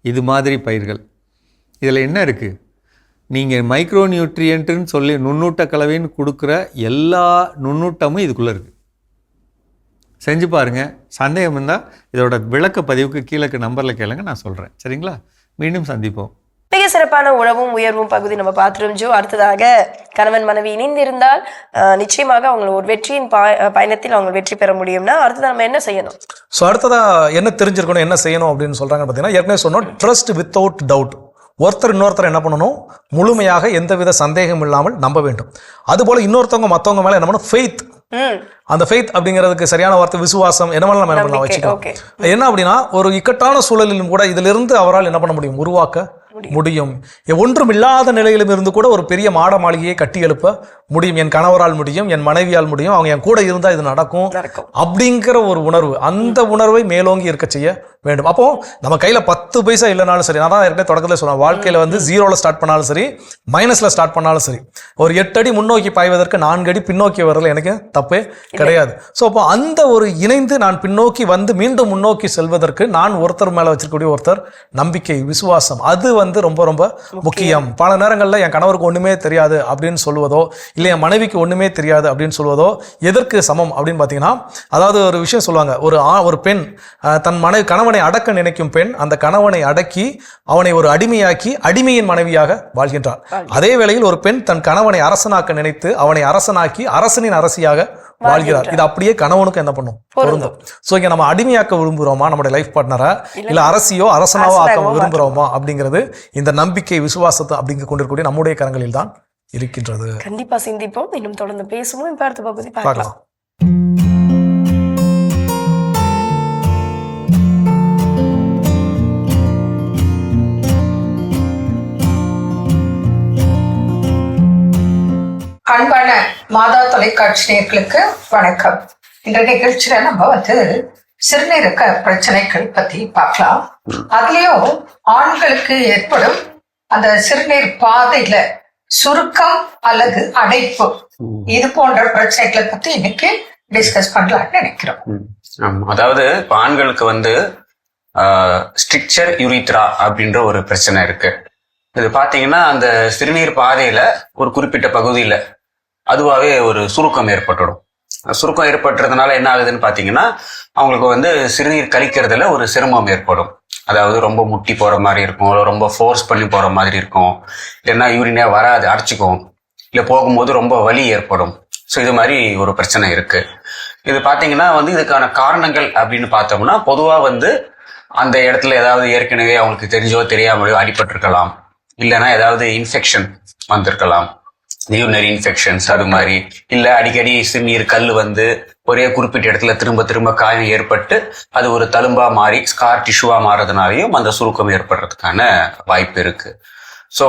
இது மாதிரி பயிர்கள். இதில் என்ன இருக்குது? நீங்கள் மைக்ரோ நியூட்ரியன்ட்டுன்னு சொல்லி நுண்ணூட்ட கலவைன்னு கொடுக்குற எல்லா நுண்ணூட்டமும் இதுக்குள்ளே இருக்குது. செஞ்சு பாருங்கள். சந்தேகம் இருந்தால் இதோட விளக்க பதிவுக்கு கீழே நம்பரில் கேளுங்க, நான் சொல்கிறேன். சரிங்களா? மீண்டும் சந்திப்போம். மிக சிறப்பான உழவும் உயர்வும் பகுதி நம்ம பார்த்துட்டோம் ஜோ. அடுத்ததாக கணவன் மனைவி இணைந்திருந்தால் நிச்சயமாக அவங்க ஒரு வெற்றியின் பயணத்தில் அவங்க வெற்றி பெற முடியும்னா அடுத்தது நம்ம என்ன செய்யணும்? ஸோ அடுத்ததாக என்ன தெரிஞ்சிருக்கணும், என்ன செய்யணும் அப்படின்னு சொல்கிறாங்கன்னு பார்த்தீங்கன்னா, ஏற்கனவே சொன்னோம், ட்ரஸ்ட் வித்தவுட் டவுட். ஒருத்தர் இன்னொருத்தர் என்ன பண்ணணும், முழுமையாக எந்தவித சந்தேகம் இல்லாமல் நம்ப வேண்டும். அதுபோல் இன்னொருத்தவங்க மற்றவங்க மேலே என்ன பண்ணணும், ஃபெய்த். அந்த ஃபெய்த் அப்படிங்கிறதுக்கு சரியான வார்த்தை விசுவாசம், என்ன வேணாலும் நம்ம என்ன பண்ணலாம் வச்சுக்கலாம். என்ன அப்படின்னா, ஒரு இக்கட்டான சூழலிலும் கூட இதிலிருந்து அவரால் என்ன பண்ண முடியும், உருவாக்க முடியும். ஒன்றும் இல்லாத நிலையிலும் இருந்து கூட ஒரு பெரிய மாட மாளிகையை கட்டி எழுப்ப முடியும். என் கணவரால் முடியும், என் மனைவியால் முடியும், அவங்க என் கூட இருந்தால் இது நடக்கும் அப்படிங்கிற ஒரு உணர்வு, அந்த உணர்வை மேலோங்கி இருக்க செய்ய வேண்டும். அப்போ நம்ம கையில 10 பைசா இல்லைனாலும் சரி, நான் தான் ஏற்கனவே தொடக்கத்தில் சொல்லுவேன், வாழ்க்கையில வந்து 0ல ஸ்டார்ட் பண்ணாலும் சரி, மைனஸ்ல ஸ்டார்ட் பண்ணாலும் சரி, ஒரு 8 அடி முன்னோக்கி பாய்வதற்கு 4 அடி பின்னோக்கி வரல எனக்கு தப்பே கிடையாது. ஸோ அப்போ அந்த ஒரு இணைந்து நான் பின்னோக்கி வந்து மீண்டும் முன்னோக்கி செல்வதற்கு நான் ஒருத்தர் மேல வச்சிருக்கக்கூடிய ஒருத்தர் நம்பிக்கை, விசுவாசம், அது வந்து ரொம்ப ரொம்ப முக்கியம். பல நேரங்களில் என் கணவருக்கு ஒண்ணுமே தெரியாது அப்படின்னு சொல்லுவதோ, இல்லை என் மனைவிக்கு ஒண்ணுமே தெரியாது அப்படின்னு சொல்வதோ எதற்கு சமம் அப்படின்னு பார்த்தீங்கன்னா, அதாவது ஒரு விஷயம் சொல்லுவாங்க, ஒரு பெண் தன் கணவனை அடக்க நினைக்கும் பெண் அந்த கணவனை அடக்கி அவனை ஒரு அடிமையாக்கி அடிமையின் மனைவியாக வாழ்கின்றார். அதே வேளையில் ஒரு பெண் தன் கணவனை அரசனாக்க நினைத்து அவனை அரசனாக்கி அரசனின் அரசியாக வாழ்கிறார். இது அப்படியே கணவனுக்கு என்ன பண்ணும், பொருந்தும். ஸோ இங்க நம்ம அடிமையாக்க விரும்புகிறோமா நம்முடைய லைஃப் பார்ட்னரை, இல்லை அரசியோ அரசனாவோ ஆக்க விரும்புகிறோமா அப்படிங்கிறது இந்த நம்பிக்கை, விசுவாசத்தை அப்படிங்க கொண்டிருக்கக்கூடிய நம்முடைய கரங்களில் தான் இருக்கின்றது. கண்டிப்பா சிந்திப்போம், இன்னும் தொடர்ந்து பேசுவோம். இப்ப அடுத்த பகுதி பார்க்கலாம். அன்பான மாதா தொலைக்காட்சி நேயர்களுக்கு வணக்கம். இந்த நிகழ்ச்சியில நம்ம வந்து சிறுநீரக பிரச்சனைகள் பத்தி பார்க்கலாம். அதுலயும் ஆண்களுக்கு ஏற்படும் அந்த சிறுநீர் பாதையில சுருக்கம் அல்லது அடைப்பு, இது போன்ற பிரச்சனைகளை பத்தி இன்னைக்கு டிஸ்கஸ் பண்ணலாம்னு நினைக்கிறோம். அதாவது இப்ப ஆண்களுக்கு வந்து ஸ்ட்ரிக்சர் யூரித்ரா அப்படின்ற ஒரு பிரச்சனை இருக்கு. இது பாத்தீங்கன்னா அந்த சிறுநீர் பாதையில ஒரு குறிப்பிட்ட பகுதியில அதுவாகவே ஒரு சுருக்கம் ஏற்பட்டுடும். சுருக்கம் ஏற்பட்டுறதுனால என்ன ஆகுதுன்னு பாத்தீங்கன்னா, அவங்களுக்கு வந்து சிறுநீர் கழிக்கிறதுல ஒரு சிரமம் ஏற்படும். அதாவது ரொம்ப முட்டி போற மாதிரி இருக்கும், ரொம்ப ஃபோர்ஸ் பண்ணி போற மாதிரி இருக்கும், இல்லைன்னா யூரினே வராது, அடைச்சிக்கும், இல்லை போகும்போது ரொம்ப வலி ஏற்படும். ஸோ இது மாதிரி ஒரு பிரச்சனை இருக்கு. இது பாத்தீங்கன்னா வந்து இதுக்கான காரணங்கள் அப்படின்னு பார்த்தோம்னா, பொதுவா வந்து அந்த இடத்துல ஏதாவது ஏற்கனவே அவங்களுக்கு தெரிஞ்சோ தெரியாமலையோ அடிபட்டிருக்கலாம், இல்லைன்னா ஏதாவது இன்ஃபெக்ஷன் வந்திருக்கலாம், யூரினரி இன்ஃபெக்ஷன்ஸ் அது மாதிரி, இல்ல அடிக்கடி சிறுநீர் கல் வந்து ஒரே குறிப்பிட்ட இடத்துல திரும்ப திரும்ப காயம் ஏற்பட்டு அது ஒரு தழும்பா மாறி ஸ்கார் டிஷ்யூவா மாறதுனாலையும் அந்த சுருக்கம் ஏற்படுறதுக்கான வாய்ப்பு இருக்கு. ஸோ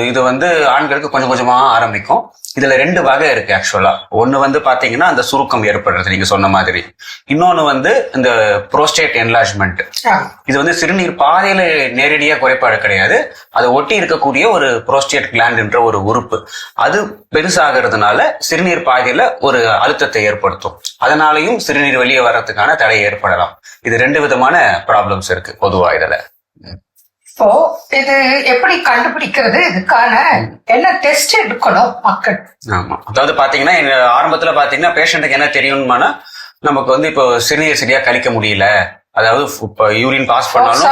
இது வந்து ஆண்களுக்கு கொஞ்சம் கொஞ்சமா ஆரம்பிக்கும். இதுல 2 வகை இருக்கு ஆக்சுவலா. ஒண்ணு வந்து பாத்தீங்கன்னா அந்த சுருக்கம் ஏற்படுறது நீங்க சொன்ன மாதிரி, இன்னொன்னு வந்து இந்த புரோஸ்டேட் என்லார்ஜ்மெண்ட். இது வந்து சிறுநீர் பாதையில நேரடியா குறைபாடு கிடையாது, அதை ஒட்டி இருக்கக்கூடிய ஒரு புரோஸ்டேட் கிளாண்ட்ன்ற ஒரு உறுப்பு, அது பெருசாகிறதுனால சிறுநீர் பாதையில ஒரு அழுத்தத்தை ஏற்படுத்தும். அதனாலையும் சிறுநீர் வெளியே வர்றதுக்கான தடை ஏற்படலாம். இது 2 விதமான ப்ராப்ளம்ஸ் இருக்கு பொதுவா இதுல. இப்போ இது எப்படி கண்டுபிடிக்கிறது, இதுக்கான என்ன டெஸ்ட் எடுக்கணும் மக்கள்? ஆமா, அதாவது பாத்தீங்கன்னா ஆரம்பத்துல பாத்தீங்கன்னா பேஷண்ட்டுக்கு என்ன தெரியும்னா, நமக்கு வந்து இப்போ சிறுநீர் சரியா கழிக்க முடியல, அதாவது இப்ப யூரின் பாஸ் பண்ணாலும்,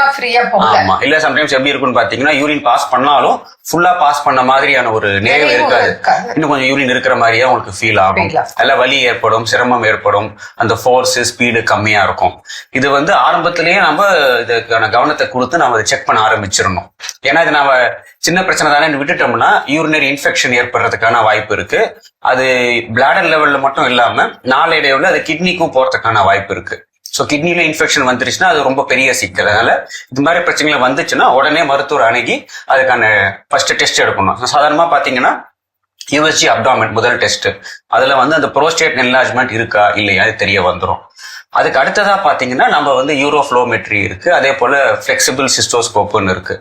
ஆமா, இல்ல சம்டைம்ஸ் எப்படி இருக்குன்னு பாத்தீங்கன்னா யூரின் பாஸ் பண்ணாலும் ஃபுல்லா பாஸ் பண்ண மாதிரியான ஒரு நிறைவு இருக்காது, இன்னும் கொஞ்சம் யூரின் இருக்கிற மாதிரியே உங்களுக்கு ஃபீல் ஆகும். எல்லாம் வலி ஏற்படும், சிரமம் ஏற்படும், அந்த ஃபோர்ஸ் ஸ்பீடு கம்மியா இருக்கும். இது வந்து ஆரம்பத்திலேயே நம்ம இதுக்கான கவனத்தை கொடுத்து நம்ம அதை செக் பண்ண ஆரம்பிச்சிடணும். ஏன்னா இது நம்ம சின்ன பிரச்சனை தானே விட்டுட்டோம்னா யூரினரி இன்ஃபெக்ஷன் ஏற்படுறதுக்கான வாய்ப்பு இருக்கு. அது பிளாடர் லெவல்ல மட்டும் இல்லாம நாளடைவுல அது கிட்னிக்கும் போறதுக்கான வாய்ப்பு இருக்கு. ஸோ கிட்னில இன்ஃபெக்ஷன் வந்துருச்சுன்னா அது ரொம்ப பெரிய சிக்கல். அதனால இது மாதிரி பிரச்சனைகள் வந்துச்சுன்னா உடனே மருத்துவர் அணுகி அதுக்கான ஃபர்ஸ்ட் டெஸ்ட் எடுக்கணும். சாதாரணமா பாத்தீங்கன்னா யூஎஸ்ஜி அப்டாமின் முதல் டெஸ்ட், அதுல வந்து அந்த புரோஸ்டேட் என்லார்ஜ்மெண்ட் இருக்கா இல்லையா அது தெரிய வந்துடும். அதுக்கு அடுத்ததா பாத்தீங்கன்னா நம்ம வந்து யூரோஃப்ளோமெட்ரி இருக்கு, அதே போல ஃபிளெக்சிபிள் சிஸ்டோஸ்கோப்னு இருக்கு.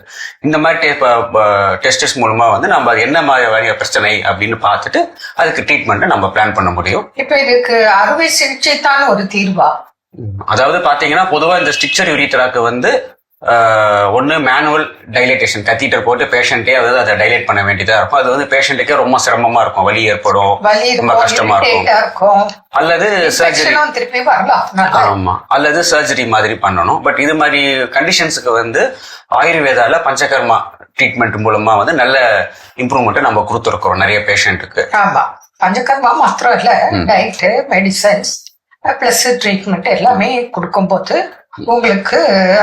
இந்த மாதிரி டெஸ்டஸ் மூலமா வந்து நம்ம என்ன மாதிரி பிரச்சனை அப்படின்னு பார்த்துட்டு அதுக்கு ட்ரீட்மெண்ட்டை நம்ம பிளான் பண்ண முடியும். இப்ப இதுக்கு அறுவை சிகிச்சை தான் ஒரு தீர்வா? அதாவது பாத்தீங்கன்னா பொதுவா இந்த ஸ்ட்ரிக்சர் யூரித்ராக்கு வந்து ஒன்று மேனுவல் டைலேட்டேஷன், கத்தீட்டர் போட்டு பேஷண்ட்டே அதாவது அதை டைலேட் பண்ண வேண்டியதாக இருக்கும். அது வந்து பேஷண்ட்டுக்கே ரொம்ப சிரமமாக இருக்கும், வலி ஏற்படும், ரொம்ப கஷ்டமாக இருக்கும். அல்லது சர்ஜரி, ஆமாம், அல்லது சர்ஜரி மாதிரி பண்ணணும். பட் இது மாதிரி கண்டிஷன்ஸுக்கு வந்து ஆயுர்வேதால பஞ்சகர்மா ட்ரீட்மெண்ட் மூலமா வந்து நல்ல இம்ப்ரூவ்மெண்ட் நம்ம கொடுத்துருக்கோம் நிறைய பேஷண்ட்டுக்கு. ஆமா, பஞ்சகர்மா மாத்திரம் இல்ல, டயட், மெடிசன்ஸ் பிளஸ் ட்ரீட்மெண்ட் எல்லாமே கொடுக்கும்போது உங்களுக்கு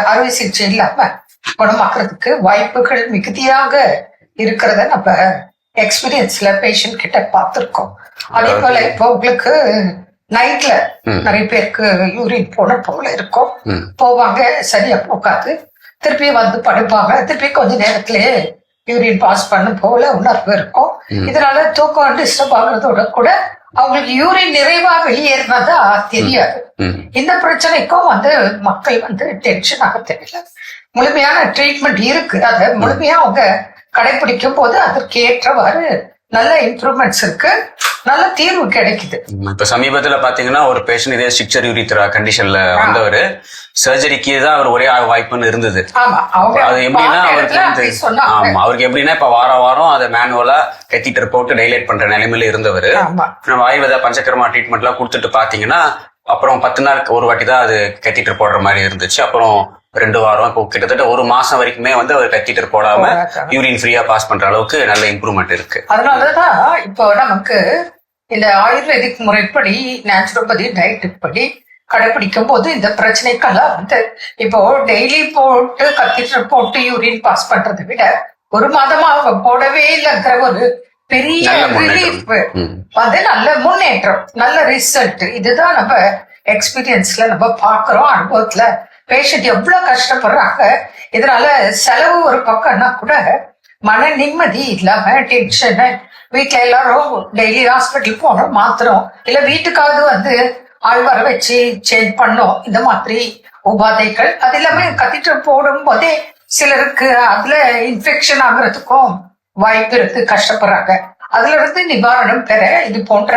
அறுவை சிகிச்சை இல்லாம குணமாக்குறதுக்கு வாய்ப்புகள் மிகுதியாக இருக்கிறத நம்ம எக்ஸ்பீரியன்ஸ்ல பேஷண்ட் கிட்ட பார்த்துருக்கோம். அதே போல இப்போ உங்களுக்கு நைட்ல நிறைய பேருக்கு யூரின் போன போல இருக்கும், போவாங்க, சரியா போகாது, திருப்பி வந்து படுப்பாங்க, திருப்பி கொஞ்ச நேரத்திலேயே யூரின் பாஸ் பண்ண போல உணர்வு இருக்கும். இதனால தூக்கம் டிஸ்டர்ப் ஆகுறதோட கூட அவங்களுக்கு யூரின் நிறைவா வெளியேறினதா தெரியாது. இந்த பிரச்சனைக்கும் வந்து மக்கள் வந்து டென்ஷன் ஆக தெரியல. முழுமையான ட்ரீட்மெண்ட் இருக்கு, அதை முழுமையா அவங்க கடைபிடிக்கும் போது அதற்கு ஏற்றவாறு நல்ல இம்ப்ரூவ்மெண்ட்ஸ் இருக்கு, நல்ல தீர்வு கிடைக்குது. இப்ப சமீபத்துல பாத்தீங்கன்னா ஒரு பேஷண்ட் இதே ஸ்ட்ரிக்சர் யூரித்ரா கண்டிஷன்ல வந்தவர், சர்ஜரிக்கு தான் அவர் ஒரே வாய்ப்புன்னு இருந்தது. அது எப்படின்னா அவருக்கு வந்து அவருக்கு எப்படின்னா இப்ப வாரம் அதை மேனுவலா கத்தீட்டர் போட்டு டைலேட் பண்ற நிலைமையில இருந்தவர். நம்ம ஆயுர்வேதா பஞ்சகர்மா ட்ரீட்மெண்ட் எல்லாம் கொடுத்துட்டு பாத்தீங்கன்னா அப்புறம் 10 நாள் ஒரு வாட்டி தான் அது கத்தீட்டர் போடுற மாதிரி இருந்துச்சு. அப்புறம் 2 வாரம், இப்போ கிட்டத்தட்ட 1 மாசம் வரைக்குமே வந்து அவர் கத்தீட்டர் போடாம யூரின் ஃப்ரீயா பாஸ் பண்ற அளவுக்கு நல்ல இம்ப்ரூவ்மெண்ட் இருக்கு. அதனாலதான் இப்போ நமக்கு இந்த ஆயுர்வேதிக் முறைப்படி நேச்சுரோபதி டயட் படி கடைபிடிக்கும் போது இந்த பிரச்சனைக்கெல்லாம் வந்து இப்போ டெய்லி போட்டு கத்தீட்டர் போட்டு யூரின் பாஸ் பண்றதை விட 1 மாதமா அவங்க போடவே இல்லைங்கிற ஒரு பெரிய ரிலீஃப் வந்து நல்ல முன்னேற்றம், நல்ல ரிசல்ட். இதுதான் நம்ம எக்ஸ்பீரியன்ஸ்ல நம்ம பாக்குறோம், அனுபவத்துல பேஷண்ட் எவ்வளவு கஷ்டப்படுறாங்க. இதனால செலவு ஒரு பக்கம்னா கூட மன நிம்மதி இல்லாம டென்ஷன், வீட்டுல எல்லாரும் டெய்லி ஹாஸ்பிட்டல் போனோம் மாத்திரம் இல்ல வீட்டுக்காவது வந்து ஆள் வர வச்சு சேஞ்ச் பண்ணோம், இந்த மாதிரி உபாதைகள். அது இல்லாம கத்தீட்டர் போடும் போதே சிலருக்கு அதுல இன்ஃபெக்ஷன் ஆகுறதுக்கும் வாய்ப்பு இருக்கு, கஷ்டப்படுறாங்க. அதுல இருந்து நிவாரணம் பெற இது போன்ற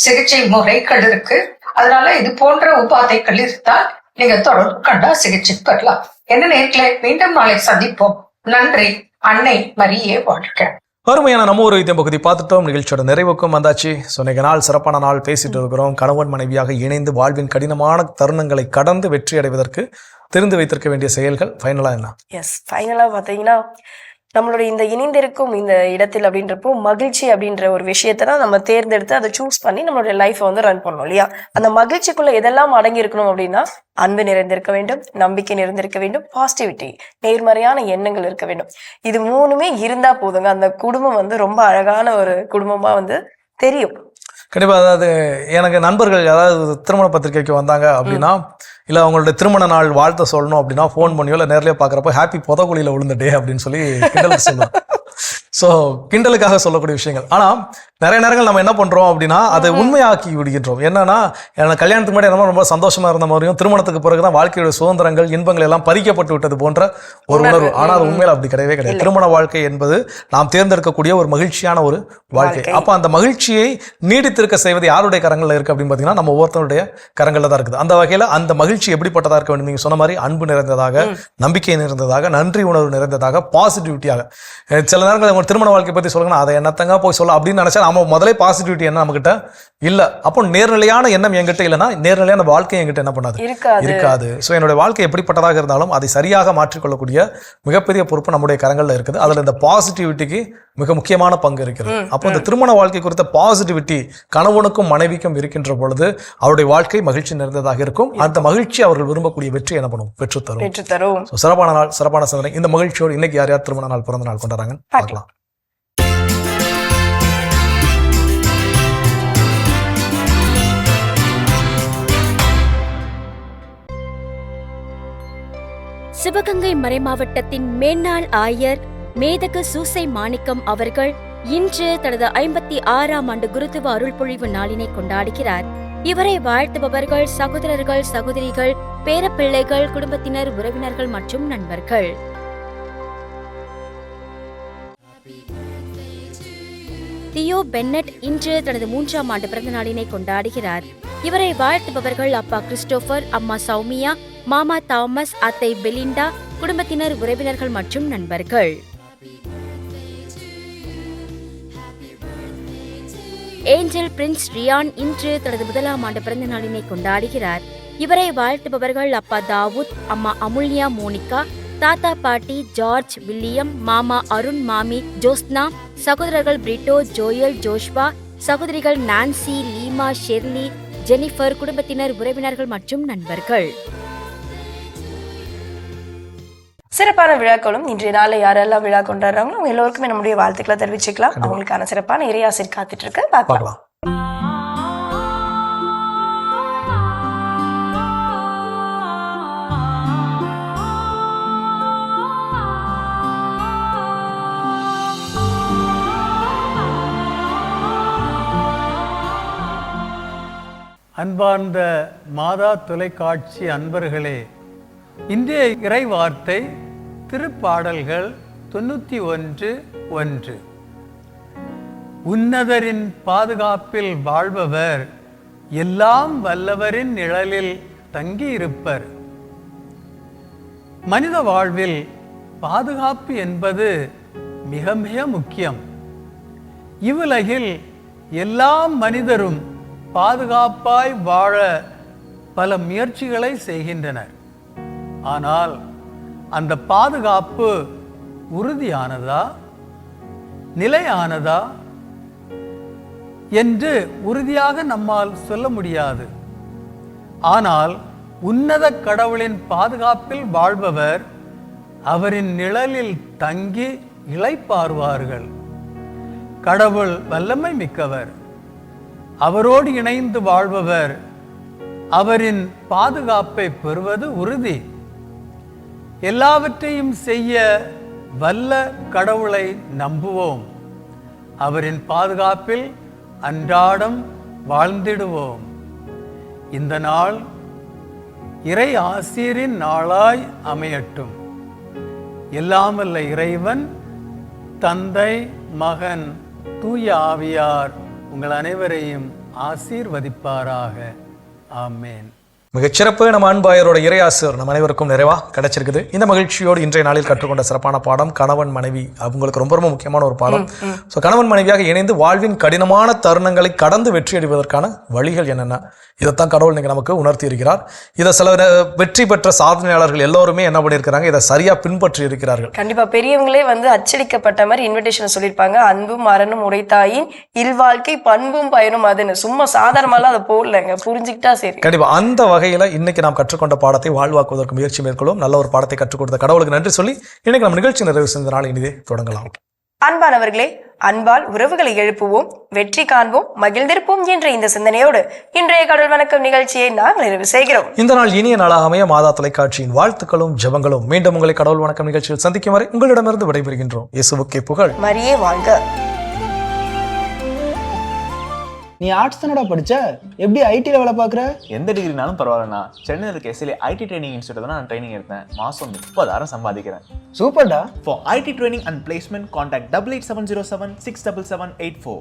சிகிச்சை முறைகள் இருக்கு. அதனால இது போன்ற உபாதைகள் இருந்தால் நீங்க தொடர்பு கண்டா சிகிச்சை பெறலாம். என்ன நேர்களை மீண்டும் நாளை சந்திப்போம். நன்றி. அன்னை மரியே வாழ்க. அருமையான நம்ம ஒரு வைத்தியம் பகுதி பார்த்துட்டோம். நிகழ்ச்சியோட நிறைவுக்கும் வந்தாச்சு. சொன்ன நாள் சிறப்பான நாள் பேசிட்டு இருக்கிறோம். கணவன் மனைவியாக இணைந்து வாழ்வின் கடினமான தருணங்களை கடந்து வெற்றி அடைவதற்கு தெரிந்து வைத்திருக்க வேண்டிய செயல்கள் ஃபைனலா என்ன? எஸ், ஃபைனலா பாத்தீங்கன்னா நம்மளுடைய இந்த இணைந்திருக்கும் இந்த இடத்தில் அப்படின்றப்போ மகிழ்ச்சி அப்படின்ற ஒரு விஷயத்தை தான் நம்ம தேர்ந்தெடுத்து அதை சூஸ் பண்ணி நம்மளுடைய லைஃப்பை வந்து ரன் பண்ணணும் இல்லையா? அந்த மகிழ்ச்சிக்குள்ள எதெல்லாம் அடங்கி இருக்கணும் அப்படின்னா அன்பு நிறைந்திருக்க வேண்டும், நம்பிக்கை நிறைந்திருக்க வேண்டும், பாசிட்டிவிட்டி, நேர்மறையான எண்ணங்கள் இருக்க வேண்டும். இது 3மே இருந்தா போதுங்க, அந்த குடும்பம் வந்து ரொம்ப அழகான ஒரு குடும்பமா வந்து தெரியும். கண்டிப்பாக. அதாவது எனக்கு நண்பர்கள் யாராவது திருமண பத்திரிகைக்கு வந்தாங்க அப்படின்னா, இல்லை அவங்களோட திருமண நாள் வாழ்த்த சொல்லணும் அப்படின்னா ஃபோன் பண்ணியோ இல்லை நேர்லேயே பார்க்குறப்போ ஹாப்பி புதக்குழியில் விழுந்த டே அப்படின்னு சொல்லி கிண்டலுக்கு சொல்லுவாங்க. ஸோ கிண்டலுக்காக சொல்லக்கூடிய விஷயங்கள். ஆனால் நிறைய நேரங்கள் நம்ம என்ன பண்ணுறோம் அப்படின்னா அதை உண்மையாக்கி விடுகின்றோம். என்னன்னா, எனக்கு கல்யாணத்துக்கு முன்னாடி என்னமோ ரொம்ப சந்தோஷமாக இருந்த மாதிரியும் திருமணத்துக்கு பிறகு தான் வாழ்க்கையோட சுதந்திரங்கள் இன்பங்கள் எல்லாம் பறிக்கப்பட்டு விட்டது போன்ற ஒரு உணர்வு. ஆனால் அது உண்மையில் அப்படி கிடையவே கிடையாது. திருமண வாழ்க்கை என்பது நாம் தேர்ந்தெடுக்கக்கூடிய ஒரு மகிழ்ச்சியான ஒரு வாழ்க்கை. அப்போ அந்த மகிழ்ச்சியை நீடித்திருக்க செய்வது யாருடைய கரங்களில் இருக்குது அப்படின்னு பார்த்தீங்கன்னா நம்ம ஒவ்வொருத்தருடைய கரங்களில் தான் இருக்குது. அந்த வகையில் அந்த மகிழ்ச்சி எப்படிப்பட்டதாக இருக்க வேண்டும்? நீங்கள் சொன்ன மாதிரி அன்பு நிறைந்ததாக, நம்பிக்கை நிறைந்ததாக, நன்றி உணர்வு நிறைந்ததாக, பாசிட்டிவிட்டியாக. சில நேரங்கள் திருமண வாழ்க்கை பற்றி சொல்லுங்கன்னா அதை என்னத்தங்க போய் சொல்ல அப்படின்னு நினைச்சா நம்ம முதலே பாசிட்டிவிட்டி என்ன நம்மகிட்ட இல்ல. அப்போ நேர்நிலையான எண்ணம் என்கிட்ட இல்லைன்னா நேர்நிலையான வாழ்க்கை என்கிட்ட என்ன பண்ணாது, இருக்காது. ஸோ என்னுடைய வாழ்க்கை எப்படிப்பட்டதாக இருந்தாலும் அதை சரியாக மாற்றிக்கொள்ளக்கூடிய மிகப்பெரிய பொறுப்பு நம்முடைய கரங்கள்ல இருக்குது. அதுல இந்த பாசிட்டிவிட்டிக்கு மிக முக்கியமான பங்கு இருக்கிறது. அப்போ இந்த திருமண வாழ்க்கை குறித்த பாசிட்டிவிட்டி கணவனுக்கும் மனைவிக்கும் இருக்கின்ற பொழுது அவருடைய வாழ்க்கை மகிழ்ச்சி நிறைந்ததாக இருக்கும். அந்த மகிழ்ச்சி அவர்கள் விரும்பக்கூடிய வெற்றி என்ன பண்ணும், பெற்றுத்தரும். சிறப்பான நாள், சிறப்பான சிந்தனை. இந்த மகிழ்ச்சியோடு இன்னைக்கு யார் யார் திருமண நாள், பிறந்த நாள் கொண்டாடுறாங்க பார்க்கலாம். சிவகங்கை மறைமாவட்டத்தின் மேன்னாள் ஆயர் மேதகு சூசை மாணிக்கம் அவர்கள் இன்று தனது 56ஆம் ஆண்டு குருத்துவ அருள்பொழிவு நாளினை கொண்டாடுகிறார். இவரை வாழ்த்துபவர்கள் சகோதரர்கள், சகோதரிகள், பேரப்பிள்ளைகள், குடும்பத்தினர், உறவினர்கள் மற்றும் நண்பர்கள். தியோ பென்னட் இன்று தனது 3ஆம் ஆண்டு பிறந்த நாளினை கொண்டாடுகிறார். இவரை வாழ்த்துபவர்கள் அப்பா கிறிஸ்டோபர், அம்மா சௌமியா, மாமா தாமஸ், அத்தை பெலிண்டா, குடும்பத்தினர், உறவினர்கள் மற்றும் நண்பர்கள். ஏஞ்சல் பிரின்ஸ் ரியான் இன்று தனது 1ஆம் ஆண்டு பிறந்த நாளினை கொண்டாடுகிறார். இவரை வாழ்த்துபவர்கள் அப்பா தாவூத், அம்மா அமுல்யா மோனிகா, தாத்தா பாட்டி ஜார்ஜ், வில்லியம், மாமா அருண், மாமி ஜோஸ்னா, சகோதரர்கள் பிரிட்டோ, ஜோயல், ஜோஷ்வா, சகோதரிகள் நான்சி, லீமா, ஷெர்லி, ஜெனிஃபர், குடும்பத்தினர், உறவினர்கள் மற்றும் நண்பர்கள். சிறப்பான விழாக்களும் இன்றைய நாளில் யாரெல்லாம் விழா கொண்டாடுறாங்களோ அவங்க எல்லோருக்குமே நம்முடைய வாழ்த்துக்களை தெரிவிச்சுக்கலாம். அவங்களுக்கான சிறப்பான இறையாசிர் காத்துட்டு இருக்கு, பார்க்கலாம். அன்பார்ந்த மாதா தொலைக்காட்சி அன்பர்களே, இன்றைய இறை வார்த்தை திருப்பாடல்கள் 91:1. உன்னதரின் பாதுகாப்பில் வாழ்பவர் எல்லாம் வல்லவரின் நிழலில் தங்கியிருப்பர். மனித வாழ்வில் பாதுகாப்பு என்பது மிக மிக முக்கியம். இவ்வுலகில் எல்லா மனிதரும் பாதுகாப்பாய் வாழ பல முயற்சிகளை செய்கின்றனர். ஆனால் அந்த பாதுகாப்பு உறுதியானதா, நிலையானதா என்று உறுதியாக நம்மால் சொல்ல முடியாது. ஆனால் உன்னத கடவுளின் பாதுகாப்பில் வாழ்பவர் அவரின் நிழலில் தங்கி இளைப்பாறுவார்கள். கடவுள் வல்லமை மிக்கவர். அவரோடு இணைந்து வாழ்பவர் அவரின் பாதுகாப்பை பெறுவது உறுதி. எல்லாவற்றையும் செய்ய வல்ல கடவுளை நம்புவோம். அவரின் பாதுகாப்பில் அன்றாடம் வாழ்ந்திடுவோம். இந்த நாள் இறை ஆசீரின் நாளாய் அமையட்டும். எல்லாம் வல்ல இறைவன், தந்தை, மகன், தூய ஆவியார் உங்கள் அனைவரையும் ஆசீர்வதிப்பாராக. ஆமேன். மிகச்சிறப்பு. நம்ம அன்பாயரோட இறையாசிர் நம்ம அனைவருக்கும் நிறைவா கிடைச்சிருக்குது. இந்த மகிழ்ச்சியோடு இன்றைய நாளில் கற்றுக்கொண்ட சிறப்பான பாடம் கணவன் மனைவி. அவங்களுக்கு ரொம்ப ரொம்ப முக்கியமான ஒரு பாடம். ஸோ கணவன் மனைவியாக இணைந்து வாழ்வின் கடினமான தருணங்களை கடந்து வெற்றி அடைவதற்கான வழிகள் என்னென்ன, இதைத்தான் கடவுள் நீங்கள் நமக்கு உணர்த்தி இருக்கிறார். இதை சில வெற்றி பெற்ற சாதனையாளர்கள் எல்லோருமே என்ன பண்ணியிருக்கிறாங்க, இதை சரியா பின்பற்றி இருக்கிறார்கள். கண்டிப்பா பெரியவங்களே அச்சடிக்கப்பட்ட மாதிரி இன்விடேஷன் சொல்லியிருப்பாங்க. அன்பும் மரணும் உரைத்தாயின் இல்வாழ்க்கை பண்பும் பயனும் அதுன்னு. சும்மா சாதாரணமாலாம் அதை போடலங்க, புரிஞ்சுக்கிட்டா சரி. கண்டிப்பா அந்த வகையில இன்னைக்கு நாம் கற்றுக்கொண்ட பாடத்தை வாழ்வாக்குவதற்கு முயற்சி மேற்கொள்ளும். நல்ல ஒரு பாடத்தை கற்றுக் கொடுத்த கடவுளுக்கு நன்றி சொல்லி இன்னைக்கு நம்ம நிகழ்ச்சி நிறைவு செஞ்ச நாள் இனிதே தொடங்கலாம். அன்பானவர்களே, அன்பால் உறவுகளை எழுப்புவோம், வெற்றி காண்போம், மகிழ்ந்திருப்போம் என்ற இந்த சிந்தனையோடு இன்றைய கடவுள் வணக்கம் நிகழ்ச்சியை நாங்கள் நிறைவு செய்கிறோம். இந்த நாள் இனிய நாளாக அமைய மாதா தொலைக்காட்சியின் வாழ்த்துக்களும் ஜெபங்களும். மீண்டும் உங்களை கடவுள் வணக்கம் நிகழ்ச்சியில் சந்திக்கும் வரை உங்களிடமிருந்து விடைபெறுகின்றோம். இயேசுவுக்கே புகழ். மரியே வாழ்க. நீ ஆர்ட்ஸ் தானடா படிச்ச, எப்படி ஐடில வேலை பார்க்குற? எந்த டிகிரினாலும் பரவாயில்லண்ணா. சென்னையில் இருக்க எஸ்எல்ஏ ஐடி ட்ரைனிங் இன்ஸ்டியூட் தான் நான் ட்ரைனிங் எடுத்தேன். மாதம் 30,000 சம்பாதிக்கிறேன். சூப்பர்டா. For IT training and placement contact 8870767784.